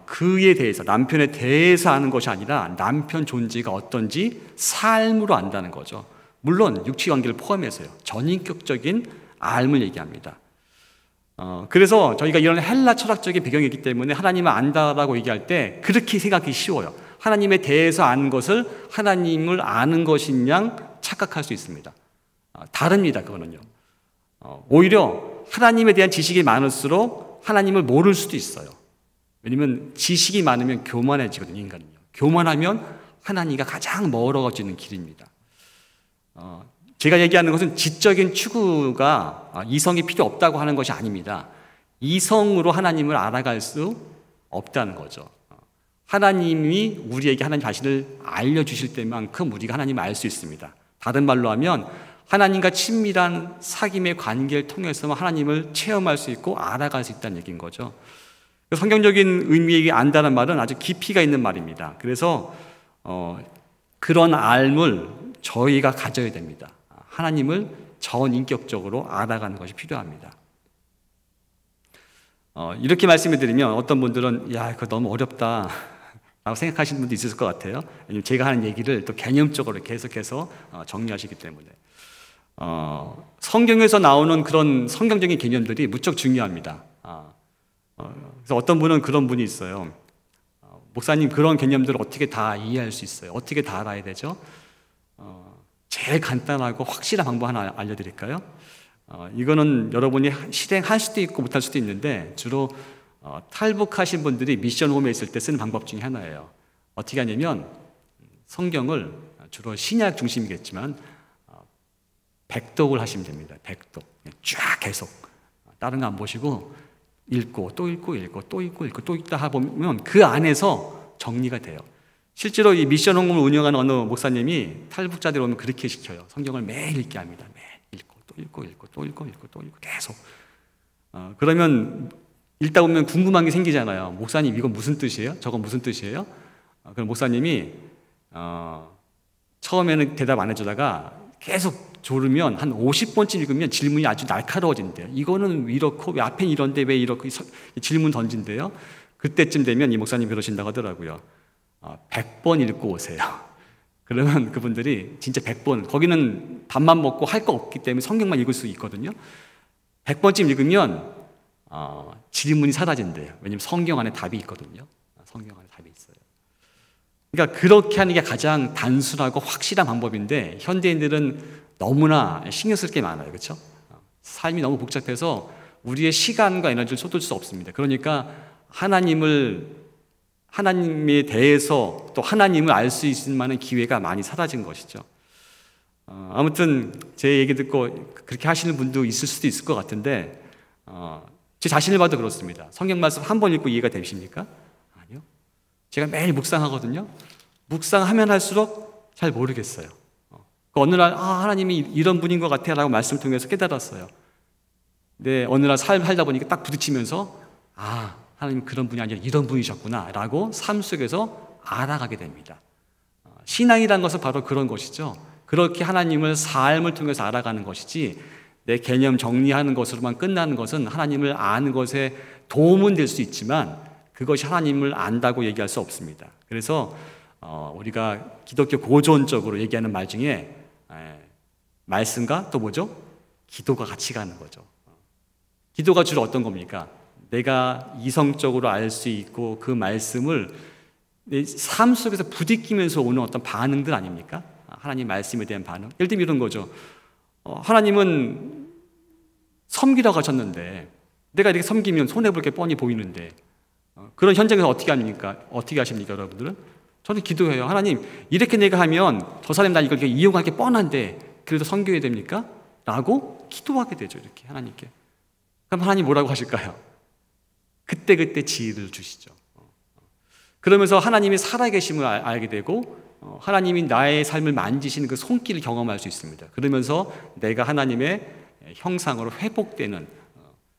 그에 대해서, 남편에 대해서 아는 것이 아니라 남편 존재가 어떤지 삶으로 안다는 거죠. 물론 육체관계를 포함해서요, 전인격적인 알을 얘기합니다. 그래서 저희가 이런 헬라 철학적인 배경이 있기 때문에 하나님을 안다라고 얘기할 때 그렇게 생각하기 쉬워요. 하나님에 대해서 아는 것을 하나님을 아는 것인 양 착각할 수 있습니다. 다릅니다. 그거는요. 오히려 하나님에 대한 지식이 많을수록 하나님을 모를 수도 있어요. 왜냐면 지식이 많으면 교만해지거든요. 인간은요. 교만하면 하나님과 가장 멀어지는 길입니다. 제가 얘기하는 것은 지적인 추구가 이성이 필요 없다고 하는 것이 아닙니다. 이성으로 하나님을 알아갈 수 없다는 거죠. 하나님이 우리에게 하나님 자신을 알려주실 때만큼 우리가 하나님을 알 수 있습니다. 다른 말로 하면 하나님과 친밀한 사귐의 관계를 통해서만 하나님을 체험할 수 있고 알아갈 수 있다는 얘기인 거죠. 성경적인 의미의 안다는 말은 아주 깊이가 있는 말입니다. 그래서 그런 알을 저희가 가져야 됩니다. 하나님을 전인격적으로 알아가는 것이 필요합니다. 이렇게 말씀을 드리면 어떤 분들은 야, 그거 너무 어렵다 라고 생각하시는 분도 있을 것 같아요. 왜냐면 제가 하는 얘기를 또 개념적으로 계속해서 정리하시기 때문에 성경에서 나오는 그런 성경적인 개념들이 무척 중요합니다. 그래서 어떤 분은 그런 분이 있어요. 목사님, 그런 개념들을 어떻게 다 이해할 수 있어요? 어떻게 다 알아야 되죠? 제일 간단하고 확실한 방법 하나 알려드릴까요? 이거는 여러분이 실행할 수도 있고 못할 수도 있는데 주로 탈북하신 분들이 미션 홈에 있을 때 쓰는 방법 중에 하나예요. 어떻게 하냐면 성경을 주로 신약 중심이겠지만 백독을 하시면 됩니다. 백독. 쫙 계속. 다른 거 안 보시고 읽고 또 읽고 읽고 또 읽고 읽고 또 읽다 보면 그 안에서 정리가 돼요. 실제로 이 미션 홍금을 운영하는 어느 목사님이 탈북자들 오면 그렇게 시켜요. 성경을 매일 읽게 합니다. 매일 읽고 또 읽고 읽고 또 읽고 읽고 또 읽고 계속. 그러면 읽다 보면 궁금한 게 생기잖아요. 목사님, 이건 무슨 뜻이에요? 저건 무슨 뜻이에요? 그럼 목사님이 처음에는 대답 안 해주다가 계속 조르면 한 50번쯤 읽으면 질문이 아주 날카로워진대요. 이거는 이렇고 왜 앞엔 이런데 왜 이렇게 질문 던진대요. 그때쯤 되면 이 목사님 그러신다고 하더라고요. 100번 읽고 오세요. 그러면 그분들이 진짜 100번, 거기는 밥만 먹고 할 거 없기 때문에 성경만 읽을 수 있거든요. 100번쯤 읽으면 질문이 사라진대요. 왜냐하면 성경 안에 답이 있거든요. 성경 안에 답이 있어요. 그러니까 그렇게 하는 게 가장 단순하고 확실한 방법인데 현대인들은 너무나 신경 쓸 게 많아요. 그렇죠? 삶이 너무 복잡해서 우리의 시간과 에너지를 쏟을 수 없습니다. 그러니까 하나님에 대해서 또 하나님을 알 수 있을 만한 기회가 많이 사라진 것이죠. 아무튼 제 얘기 듣고 그렇게 하시는 분도 있을 수도 있을 것 같은데 제 자신을 봐도 그렇습니다. 성경 말씀 한 번 읽고 이해가 되십니까? 아니요. 제가 매일 묵상하거든요. 묵상하면 할수록 잘 모르겠어요. 어느 날 하나님이 이런 분인 것 같아 라고 말씀을 통해서 깨달았어요. 근데 어느 날 삶 살다 보니까 딱 부딪히면서 하나님 그런 분이 아니라 이런 분이셨구나 라고 삶 속에서 알아가게 됩니다. 신앙이라는 것은 바로 그런 것이죠. 그렇게 하나님을 삶을 통해서 알아가는 것이지 내 개념 정리하는 것으로만 끝나는 것은 하나님을 아는 것에 도움은 될 수 있지만 그것이 하나님을 안다고 얘기할 수 없습니다. 그래서 우리가 기독교 고전적으로 얘기하는 말 중에 말씀과 또 뭐죠? 기도가 같이 가는 거죠. 기도가 주로 어떤 겁니까? 내가 이성적으로 알 수 있고 그 말씀을 내 삶 속에서 부딪히면서 오는 어떤 반응들 아닙니까? 하나님 말씀에 대한 반응. 예를 들면 이런 거죠. 하나님은 섬기라고 하셨는데 내가 이렇게 섬기면 손해볼 게 뻔히 보이는데 그런 현장에서 어떻게 합니까? 어떻게 하십니까, 여러분들은? 저는 기도해요. 하나님, 이렇게 내가 하면 저 사람이 나 이걸 이용할 게 뻔한데 그래도 섬겨야 됩니까? 라고 기도하게 되죠, 이렇게 하나님께. 그럼 하나님 뭐라고 하실까요? 그때그때 지혜를 주시죠. 그러면서 하나님이 살아계심을 알게 되고 하나님이 나의 삶을 만지시는 그 손길을 경험할 수 있습니다. 그러면서 내가 하나님의 형상으로 회복되는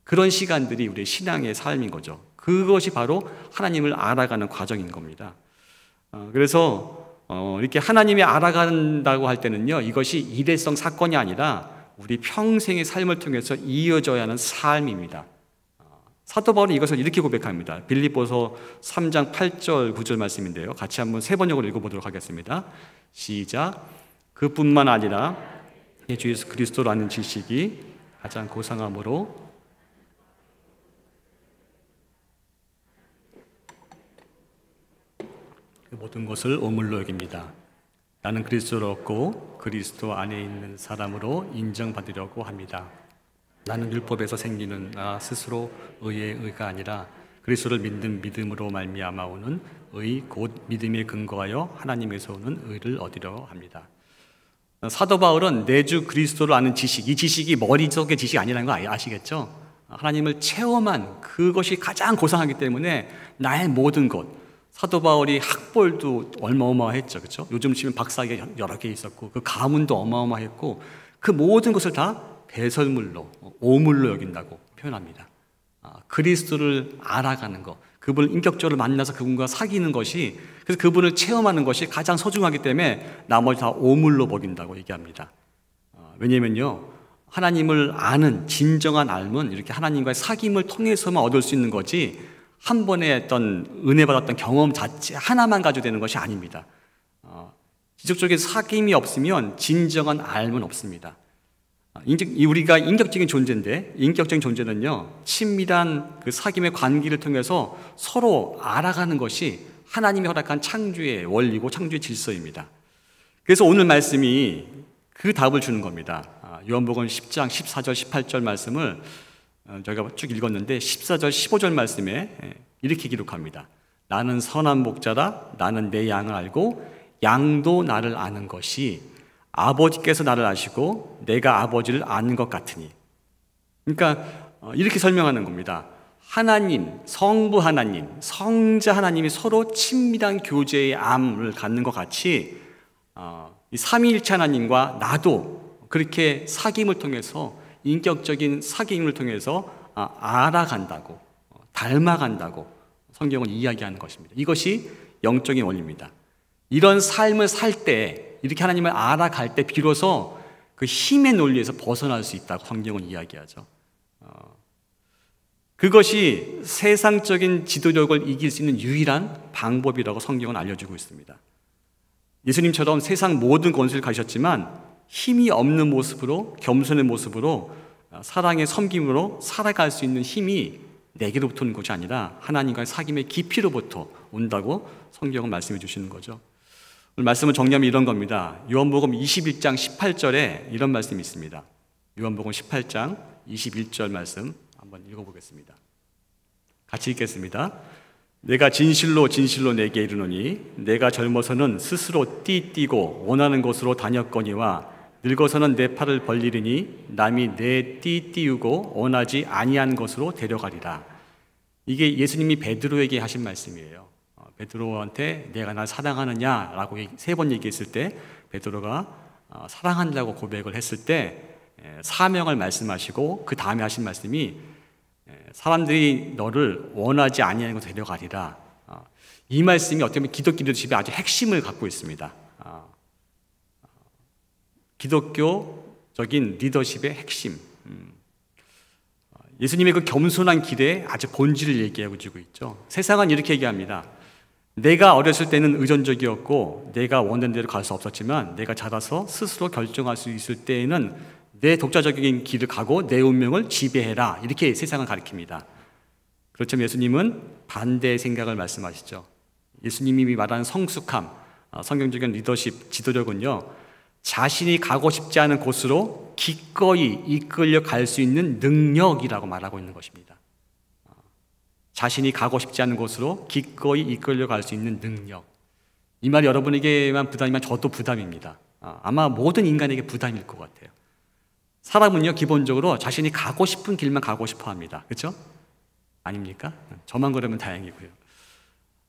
그런 시간들이 우리의 신앙의 삶인 거죠. 그것이 바로 하나님을 알아가는 과정인 겁니다. 그래서 이렇게 하나님이 알아간다고 할 때는요, 이것이 일회성 사건이 아니라 우리 평생의 삶을 통해서 이어져야 하는 삶입니다. 사도 바울은 이것을 이렇게 고백합니다. 빌립보서 3장 8절 9절 말씀인데요, 같이 한번 세 번역으로 읽어보도록 하겠습니다. 시작. 그뿐만 아니라 주 예수 그리스도라는 지식이 가장 고상함으로 그 모든 것을 오물로 여깁니다. 나는 그리스도를 얻고 그리스도 안에 있는 사람으로 인정받으려고 합니다. 나는 율법에서 생기는 나 스스로 의의 의가 아니라 그리스도를 믿는 믿음으로 말미암아 오는 의 곧 믿음에 근거하여 하나님에서 오는 의를 얻으려 합니다. 사도 바울은 내주 그리스도를 아는 지식, 이 지식이 머릿속의 지식이 아니라는 거 아시겠죠? 하나님을 체험한 그것이 가장 고상하기 때문에 나의 모든 것, 사도 바울이 학벌도 어마어마했죠, 그렇죠? 요즘 치면 박사학위 여러 개 있었고 그 가문도 어마어마했고 그 모든 것을 다 배설물로, 오물로 여긴다고 표현합니다. 그리스도를 알아가는 것, 그분을 인격적으로 만나서 그분과 사귀는 것이, 그래서 그분을 체험하는 것이 가장 소중하기 때문에 나머지 다 오물로 먹인다고 얘기합니다. 왜냐면요, 하나님을 아는 진정한 알면 이렇게 하나님과의 사귐을 통해서만 얻을 수 있는 거지 한 번에 어떤 은혜 받았던 경험 자체 하나만 가지고 되는 것이 아닙니다. 지속적인 사귐이 없으면 진정한 알면 없습니다. 우리가 인격적인 존재인데, 인격적인 존재는요, 친밀한 그 사귐의 관계를 통해서 서로 알아가는 것이 하나님이 허락한 창조의 원리고 창조의 질서입니다. 그래서 오늘 말씀이 그 답을 주는 겁니다. 요한복음 10장 14절 18절 말씀을 저희가 쭉 읽었는데 14절 15절 말씀에 이렇게 기록합니다. 나는 선한 목자라. 나는 내 양을 알고 양도 나를 아는 것이 아버지께서 나를 아시고 내가 아버지를 아는 것 같으니. 그러니까 이렇게 설명하는 겁니다. 하나님, 성부 하나님, 성자 하나님이 서로 친밀한 교제의 암을 갖는 것 같이 이 삼위일체 하나님과 나도 그렇게 사귐을 통해서, 인격적인 사귐을 통해서 알아간다고, 닮아간다고 성경은 이야기하는 것입니다. 이것이 영적인 원리입니다. 이런 삶을 살 때, 이렇게 하나님을 알아갈 때 비로소 그 힘의 논리에서 벗어날 수 있다고 성경은 이야기하죠. 그것이 세상적인 지도력을 이길 수 있는 유일한 방법이라고 성경은 알려주고 있습니다. 예수님처럼 세상 모든 권세를 가지셨지만 힘이 없는 모습으로, 겸손의 모습으로, 사랑의 섬김으로 살아갈 수 있는 힘이 내게로부터 오는 것이 아니라 하나님과의 사귐의 깊이로부터 온다고 성경은 말씀해 주시는 거죠. 오늘 말씀을 정리하면 이런 겁니다. 요한복음 21장 18절에 이런 말씀이 있습니다. 요한복음 18장 21절 말씀 한번 읽어보겠습니다. 같이 읽겠습니다. 내가 진실로 진실로 내게 이르노니 내가 젊어서는 스스로 띠띠고 원하는 곳으로 다녔거니와 늙어서는 내 팔을 벌리리니 남이 내 띠띠우고 원하지 아니한 곳으로 데려가리라. 이게 예수님이 베드로에게 하신 말씀이에요. 베드로한테 내가 날 사랑하느냐라고 3번 얘기했을 때 베드로가 사랑한다고 고백을 했을 때 사명을 말씀하시고 그 다음에 하신 말씀이 사람들이 너를 원하지 아니하는 곳으로 데려가리라. 이 말씀이 어떻게 보면 기독교 리더십의 아주 핵심을 갖고 있습니다. 기독교적인 리더십의 핵심. 예수님의 그 겸손한 길에 아주 본질을 얘기하고 주고 있죠. 세상은 이렇게 얘기합니다. 내가 어렸을 때는 의존적이었고 내가 원하는 대로 갈 수 없었지만 내가 자라서 스스로 결정할 수 있을 때에는 내 독자적인 길을 가고 내 운명을 지배해라. 이렇게 세상을 가리킵니다. 그렇지만 예수님은 반대의 생각을 말씀하시죠. 예수님이 말하는 성숙함, 성경적인 리더십, 지도력은요, 자신이 가고 싶지 않은 곳으로 기꺼이 이끌려 갈 수 있는 능력이라고 말하고 있는 것입니다. 자신이 가고 싶지 않은 곳으로 기꺼이 이끌려 갈 수 있는 능력. 이 말이 여러분에게만 부담이면 저도 부담입니다. 아마 모든 인간에게 부담일 것 같아요. 사람은요, 기본적으로 자신이 가고 싶은 길만 가고 싶어 합니다. 그렇죠? 아닙니까? 저만 그러면 다행이고요.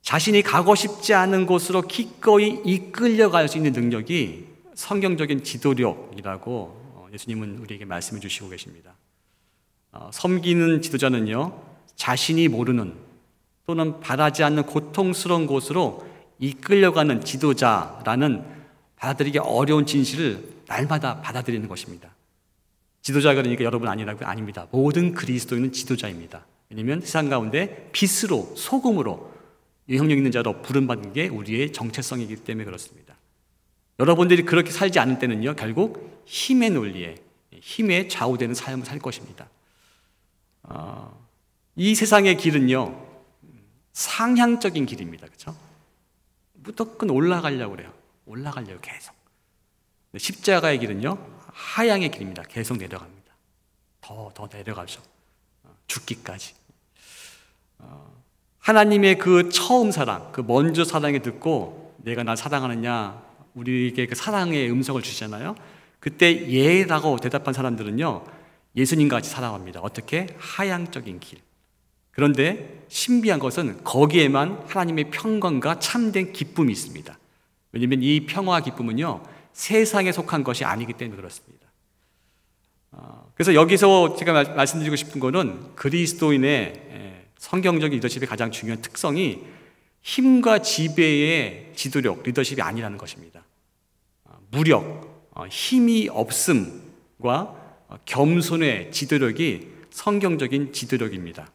자신이 가고 싶지 않은 곳으로 기꺼이 이끌려 갈 수 있는 능력이 성경적인 지도력이라고 예수님은 우리에게 말씀해 주시고 계십니다. 섬기는 지도자는요, 자신이 모르는 또는 바라지 않는 고통스러운 곳으로 이끌려가는 지도자라는 받아들이기 어려운 진실을 날마다 받아들이는 것입니다. 지도자가 그러니까 여러분 아니라고? 아닙니다. 모든 그리스도인은 지도자입니다. 왜냐하면 세상 가운데 빛으로, 소금으로, 영향력 있는 자로 부름받는 게 우리의 정체성이기 때문에 그렇습니다. 여러분들이 그렇게 살지 않을 때는요, 결국 힘의 논리에, 힘에 좌우되는 삶을 살 것입니다. 이 세상의 길은요, 상향적인 길입니다. 그렇죠? 무조건 올라가려고 그래요. 올라가려고 계속. 십자가의 길은요, 하향의 길입니다. 계속 내려갑니다. 더 내려가죠. 죽기까지. 하나님의 그 처음 사랑, 그 먼저 사랑을 듣고 내가 날 사랑하느냐, 우리에게 그 사랑의 음성을 주시잖아요. 그때 예라고 대답한 사람들은요, 예수님같이 살아갑니다. 어떻게? 하향적인 길. 그런데 신비한 것은 거기에만 하나님의 평강과 참된 기쁨이 있습니다. 왜냐하면 이 평화와 기쁨은요, 세상에 속한 것이 아니기 때문에 그렇습니다. 그래서 여기서 제가 말씀드리고 싶은 거는 그리스도인의 성경적인 리더십의 가장 중요한 특성이 힘과 지배의 지도력, 리더십이 아니라는 것입니다. 무력, 힘이 없음과 겸손의 지도력이 성경적인 지도력입니다.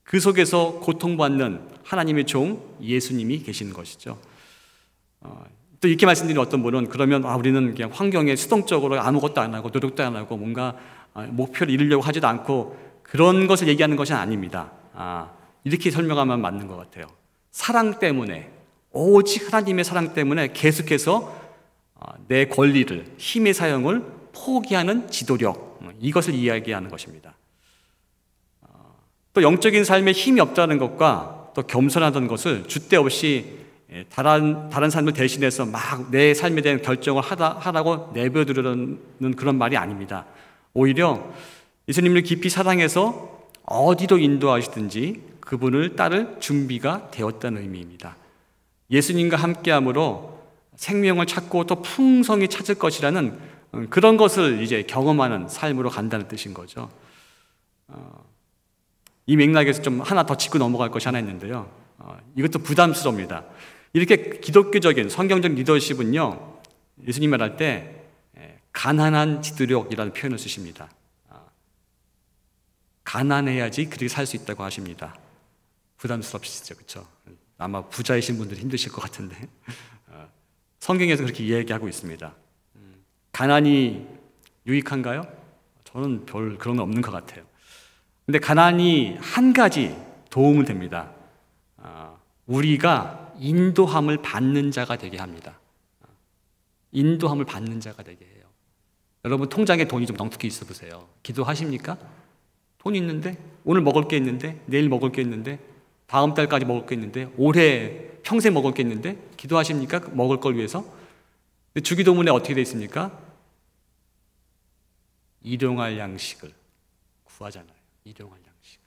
그 속에서 고통받는 하나님의 종 예수님이 계시는 것이죠. 또 이렇게 말씀드린 어떤 분은 그러면 우리는 그냥 환경에 수동적으로 아무것도 안 하고 노력도 안 하고 뭔가 목표를 이루려고 하지도 않고 그런 것을 얘기하는 것이 아닙니다. 이렇게 설명하면 맞는 것 같아요. 사랑 때문에, 오직 하나님의 사랑 때문에 계속해서 내 권리를, 힘의 사용을 포기하는 지도력, 이것을 이야기하는 것입니다. 또 영적인 삶에 힘이 없다는 것과 또 겸손하다는 것을 줏대 없이 다른 삶을 대신해서 막 내 삶에 대한 결정을 하라고 내버려두려는 그런 말이 아닙니다. 오히려 예수님을 깊이 사랑해서 어디로 인도하시든지 그분을 따를 준비가 되었다는 의미입니다. 예수님과 함께함으로 생명을 찾고 또 풍성히 찾을 것이라는 그런 것을 이제 경험하는 삶으로 간다는 뜻인 거죠. 이 맥락에서 좀 하나 더 짚고 넘어갈 것이 하나 있는데요. 이것도 부담스럽습니다. 이렇게 기독교적인 성경적 리더십은요, 예수님 말할 때 가난한 지도력이라는 표현을 쓰십니다. 가난해야지 그렇게 살 수 있다고 하십니다. 부담스럽시죠, 그렇죠? 아마 부자이신 분들이 힘드실 것 같은데 성경에서 그렇게 이야기하고 있습니다. 가난이 유익한가요? 저는 별 그런 건 없는 것 같아요. 근데 가난이 한 가지 도움은 됩니다. 우리가 인도함을 받는 자가 되게 합니다. 인도함을 받는 자가 되게 해요. 여러분 통장에 돈이 좀 넉넉히 있어 보세요. 기도하십니까? 돈 있는데, 오늘 먹을 게 있는데, 내일 먹을 게 있는데, 다음 달까지 먹을 게 있는데, 올해 평생 먹을 게 있는데 기도하십니까? 먹을 걸 위해서. 근데 주기도문에 어떻게 되어 있습니까? 일용할 양식을 구하잖아요. 일용할 양식을.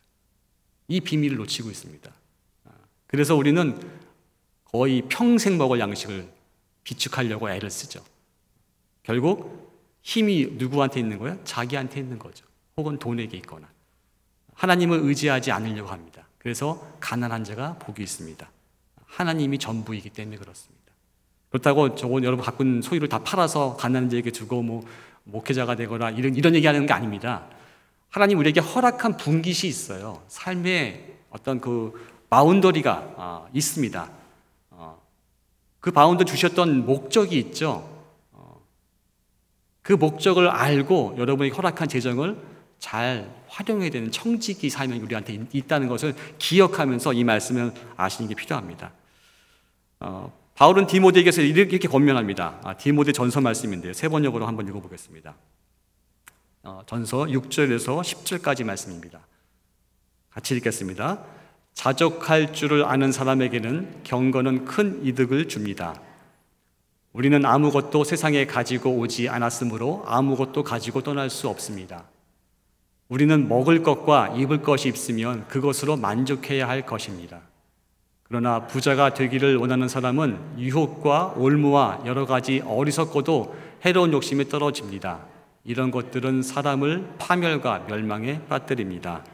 이 비밀을 놓치고 있습니다. 그래서 우리는 거의 평생 먹을 양식을 비축하려고 애를 쓰죠. 결국 힘이 누구한테 있는 거예요? 자기한테 있는 거죠. 혹은 돈에게 있거나. 하나님을 의지하지 않으려고 합니다. 그래서 가난한 자가 복이 있습니다. 하나님이 전부이기 때문에 그렇습니다. 그렇다고 여러분 갖고 있는 소유를 다 팔아서 가난한 자에게 주고 목회자가 되거나 이런 얘기하는 게 아닙니다. 하나님 우리에게 허락한 분깃이 있어요. 삶에 어떤 그 바운더리가 있습니다. 그 바운더리 주셨던 목적이 있죠. 그 목적을 알고 여러분이 허락한 재정을 잘 활용해야 되는 청지기 사명이 우리한테 있다는 것을 기억하면서 이 말씀을 아시는 게 필요합니다. 바울은 디모데에게서 이렇게 권면합니다. 디모데 전서 말씀인데요. 세 번역으로 한번 읽어보겠습니다. 전서 6절에서 10절까지 말씀입니다. 같이 읽겠습니다. 자족할 줄을 아는 사람에게는 경건은 큰 이득을 줍니다. 우리는 아무것도 세상에 가지고 오지 않았으므로 아무것도 가지고 떠날 수 없습니다. 우리는 먹을 것과 입을 것이 있으면 그것으로 만족해야 할 것입니다. 그러나 부자가 되기를 원하는 사람은 유혹과 올무와 여러 가지 어리석고도 해로운 욕심에 떨어집니다. 이런 것들은 사람을 파멸과 멸망에 빠뜨립니다.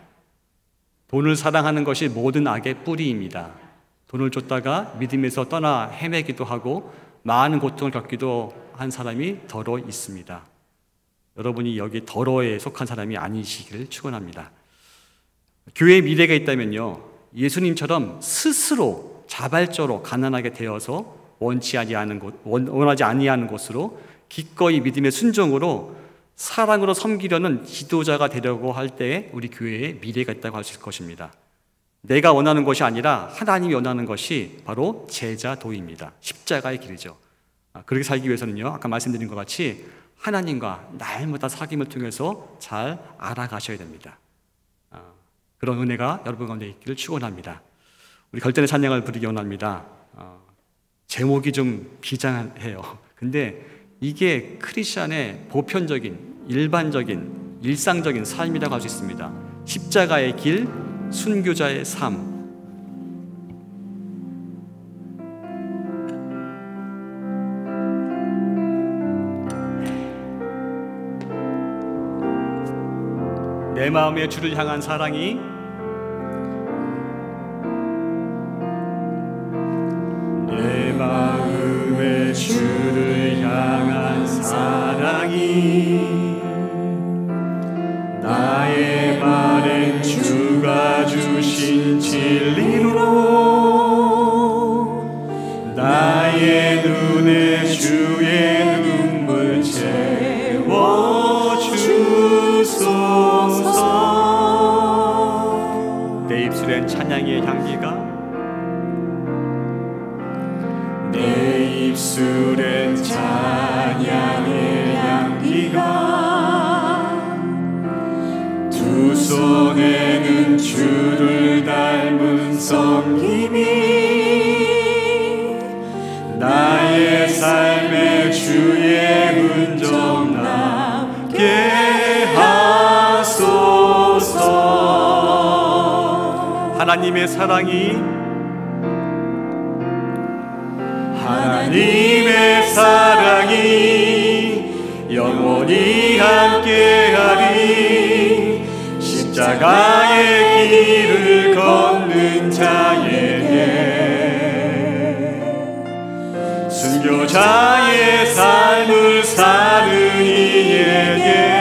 돈을 사랑하는 것이 모든 악의 뿌리입니다. 돈을 쫓다가 믿음에서 떠나 헤매기도 하고 많은 고통을 겪기도 한 사람이 더러 있습니다. 여러분이 여기 더러에 속한 사람이 아니시기를 축원합니다. 교회의 미래가 있다면요, 예수님처럼 스스로 자발적으로 가난하게 되어서 원하지 아니하는 곳으로 기꺼이 믿음의 순종으로 사랑으로 섬기려는 지도자가 되려고 할 때에 우리 교회에 미래가 있다고 할 수 있을 것입니다. 내가 원하는 것이 아니라 하나님이 원하는 것이 바로 제자도입니다. 십자가의 길이죠. 그렇게 살기 위해서는요, 아까 말씀드린 것 같이 하나님과 날마다 사귐을 통해서 잘 알아가셔야 됩니다. 그런 은혜가 여러분 가운데 있기를 축원합니다. 우리 결단의 찬양을 부르기 원합니다. 제목이 좀 비장해요. 근데 이게 크리스천의 보편적인, 일반적인, 일상적인 삶이라고 할 수 있습니다. 십자가의 길, 순교자의 삶. 내 마음의 주를 향한 사랑이 내 마음의 주를 향한 사랑이 나의 말엔 주가 주신 진리로 나의 눈에 찬양의 향기가 내 입술엔 찬양의 향기가 두 손에는 주를 닮은 섬김이 나의 삶에 주의 흔적 남게 하소서. 하나님의 사랑이 영원히 함께하리. 십자가의 길을 걷는 자에게 순교자의 삶을 사는 이에게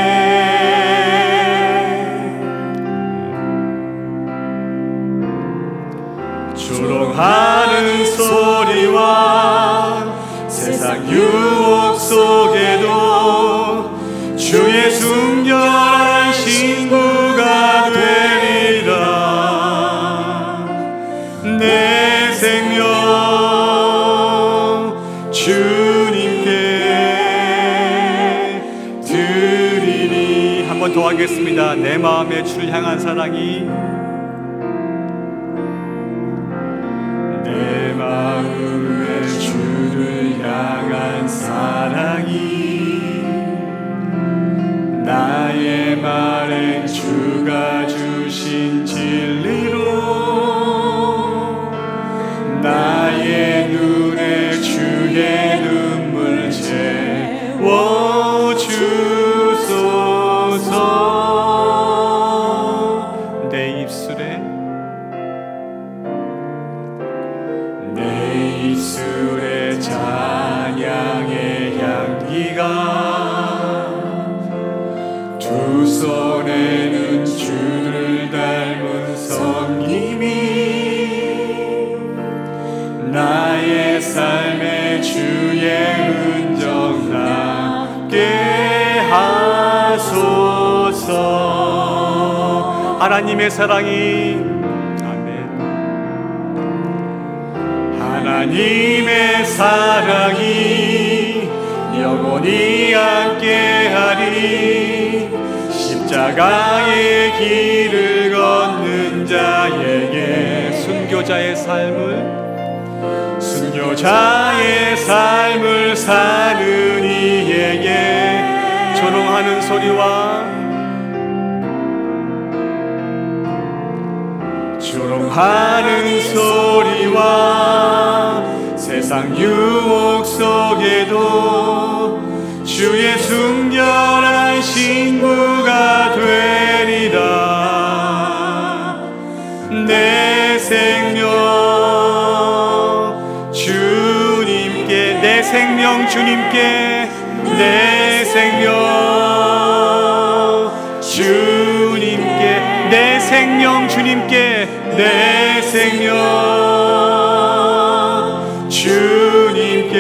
조롱하는 소리와 세상 유혹 속에도 주의 순결한 신부가 되리라. 내 생명 주님께 드리리. 한 번 더 하겠습니다. 내 마음에 주를 향한 사랑이 내 마음에 주를 향한 사랑이 나의 말엔 주가 주신 진리로 나의 눈에 주의 눈물 채워주소서. 내 입술에 찬양의 향기가 두 손에는 주를 닮은 섬김이 나의 삶에 주의 흔적 남게 하소서. 하나님의 사랑이 하나님의 사랑이 영원히 함께하리. 십자가의 길을 걷는 자에게 순교자의 삶을 사는 이에게 조롱하는 소리와 세상 유혹 속에도 주의 순결한 신부가 되리라. 내 생명 주님께 내 생명 주님께 내 생명 주님께 내 생명 주님께 내 생명 주님께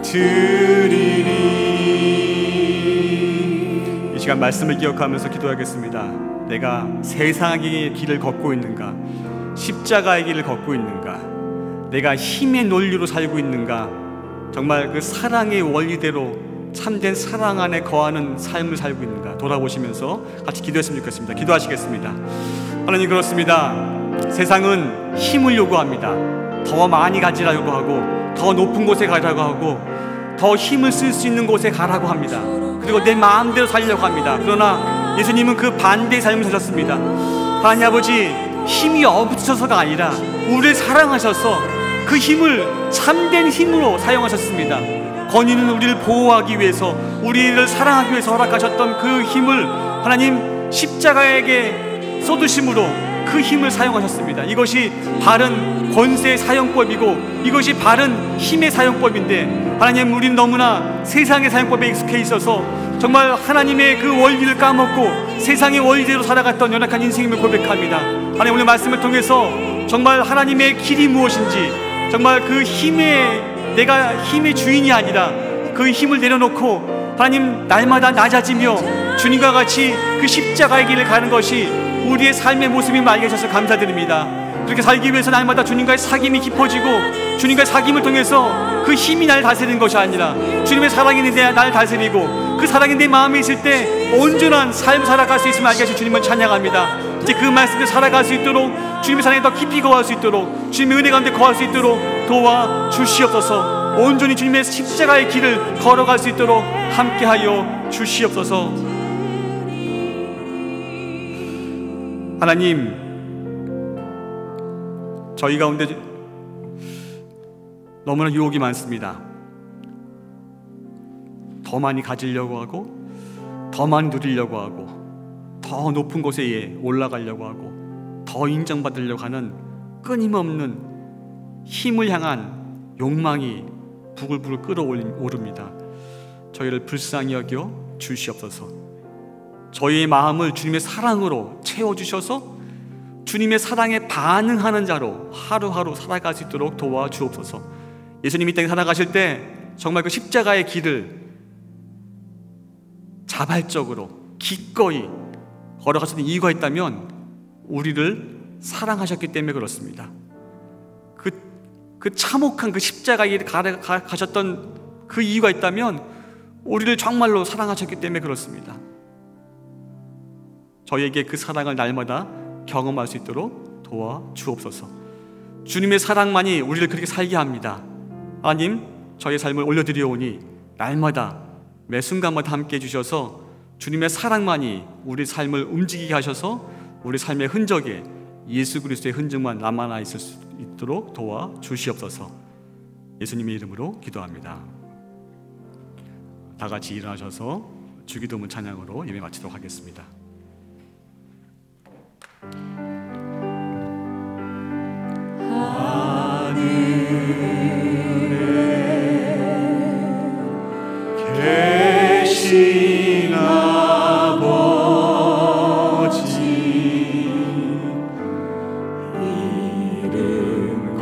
드리리. 이 시간 말씀을 기억하면서 기도하겠습니다. 내가 세상의 길을 걷고 있는가, 십자가의 길을 걷고 있는가, 내가 힘의 논리로 살고 있는가, 정말 그 사랑의 원리대로 참된 사랑 안에 거하는 삶을 살고 있는가 돌아보시면서 같이 기도했으면 좋겠습니다. 기도하시겠습니다. 하나님, 그렇습니다. 세상은 힘을 요구합니다. 더 많이 가지라고 하고, 더 높은 곳에 가라고 하고, 더 힘을 쓸 수 있는 곳에 가라고 합니다. 그리고 내 마음대로 살려고 합니다. 그러나 예수님은 그 반대의 삶을 사셨습니다. 하나님 아버지, 힘이 없으셔서가 아니라 우리를 사랑하셔서 그 힘을 참된 힘으로 사용하셨습니다. 권위는 우리를 보호하기 위해서, 우리를 사랑하기 위해서 허락하셨던 그 힘을 하나님 십자가에게 쏟으심으로 그 힘을 사용하셨습니다. 이것이 바른 권세의 사용법이고, 이것이 바른 힘의 사용법인데, 하나님, 우리는 너무나 세상의 사용법에 익숙해 있어서 정말 하나님의 그 원리를 까먹고 세상의 원리대로 살아갔던 연약한 인생임을 고백합니다. 하나님, 오늘 말씀을 통해서 정말 하나님의 길이 무엇인지, 정말 그 내가 힘의 주인이 아니라 그 힘을 내려놓고 하나님, 날마다 낮아지며 주님과 같이 그 십자가의 길을 가는 것이 우리의 삶의 모습이 맑게 하셔서 감사드립니다. 그렇게 살기 위해서 날마다 주님과의 사귐이 깊어지고 주님과의 사귐을 통해서 그 힘이 날 다스리는 것이 아니라 주님의 사랑이 날 다스리고 그 사랑이 내 마음에 있을 때 온전한 삶 살아갈 수 있음을 알게 하신 주님을 찬양합니다. 이제 그 말씀대로 살아갈 수 있도록 주님의 사랑에 더 깊이 거할 수 있도록 주님의 은혜 가운데 거할 수 있도록 도와주시옵소서. 온전히 주님의 십자가의 길을 걸어갈 수 있도록 함께하여 주시옵소서. 하나님, 저희 가운데 너무나 유혹이 많습니다. 더 많이 가지려고 하고 더 많이 누리려고 하고 더 높은 곳에 올라가려고 하고 더 인정받으려고 하는 끊임없는 힘을 향한 욕망이 부글부글 끓어오릅니다. 저희를 불쌍히 여겨 주시옵소서. 저희의 마음을 주님의 사랑으로 채워주셔서 주님의 사랑에 반응하는 자로 하루하루 살아갈 수 있도록 도와주옵소서. 예수님이 이 땅에 살아가실 때 정말 그 십자가의 길을 자발적으로 기꺼이 걸어가셨던 이유가 있다면 우리를 사랑하셨기 때문에 그렇습니다. 그 참혹한 그 십자가의 길을 가셨던 그 이유가 있다면 우리를 정말로 사랑하셨기 때문에 그렇습니다. 저희에게 그 사랑을 날마다 경험할 수 있도록 도와주옵소서. 주님의 사랑만이 우리를 그렇게 살게 합니다. 하나님, 저희의 삶을 올려드리오니 날마다 매 순간마다 함께 해주셔서 주님의 사랑만이 우리 삶을 움직이게 하셔서 우리 삶의 흔적에 예수 그리스도의 흔적만 남아나 있을 수 있도록 도와주시옵소서. 예수님의 이름으로 기도합니다. 다 같이 일어나셔서 주기도문 찬양으로 예배 마치도록 하겠습니다. 계신 아버지, 이름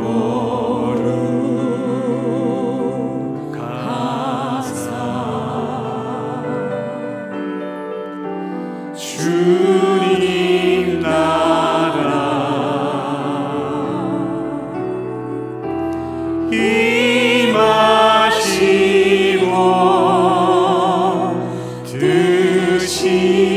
거룩하사 주님 나라 임하시고 드시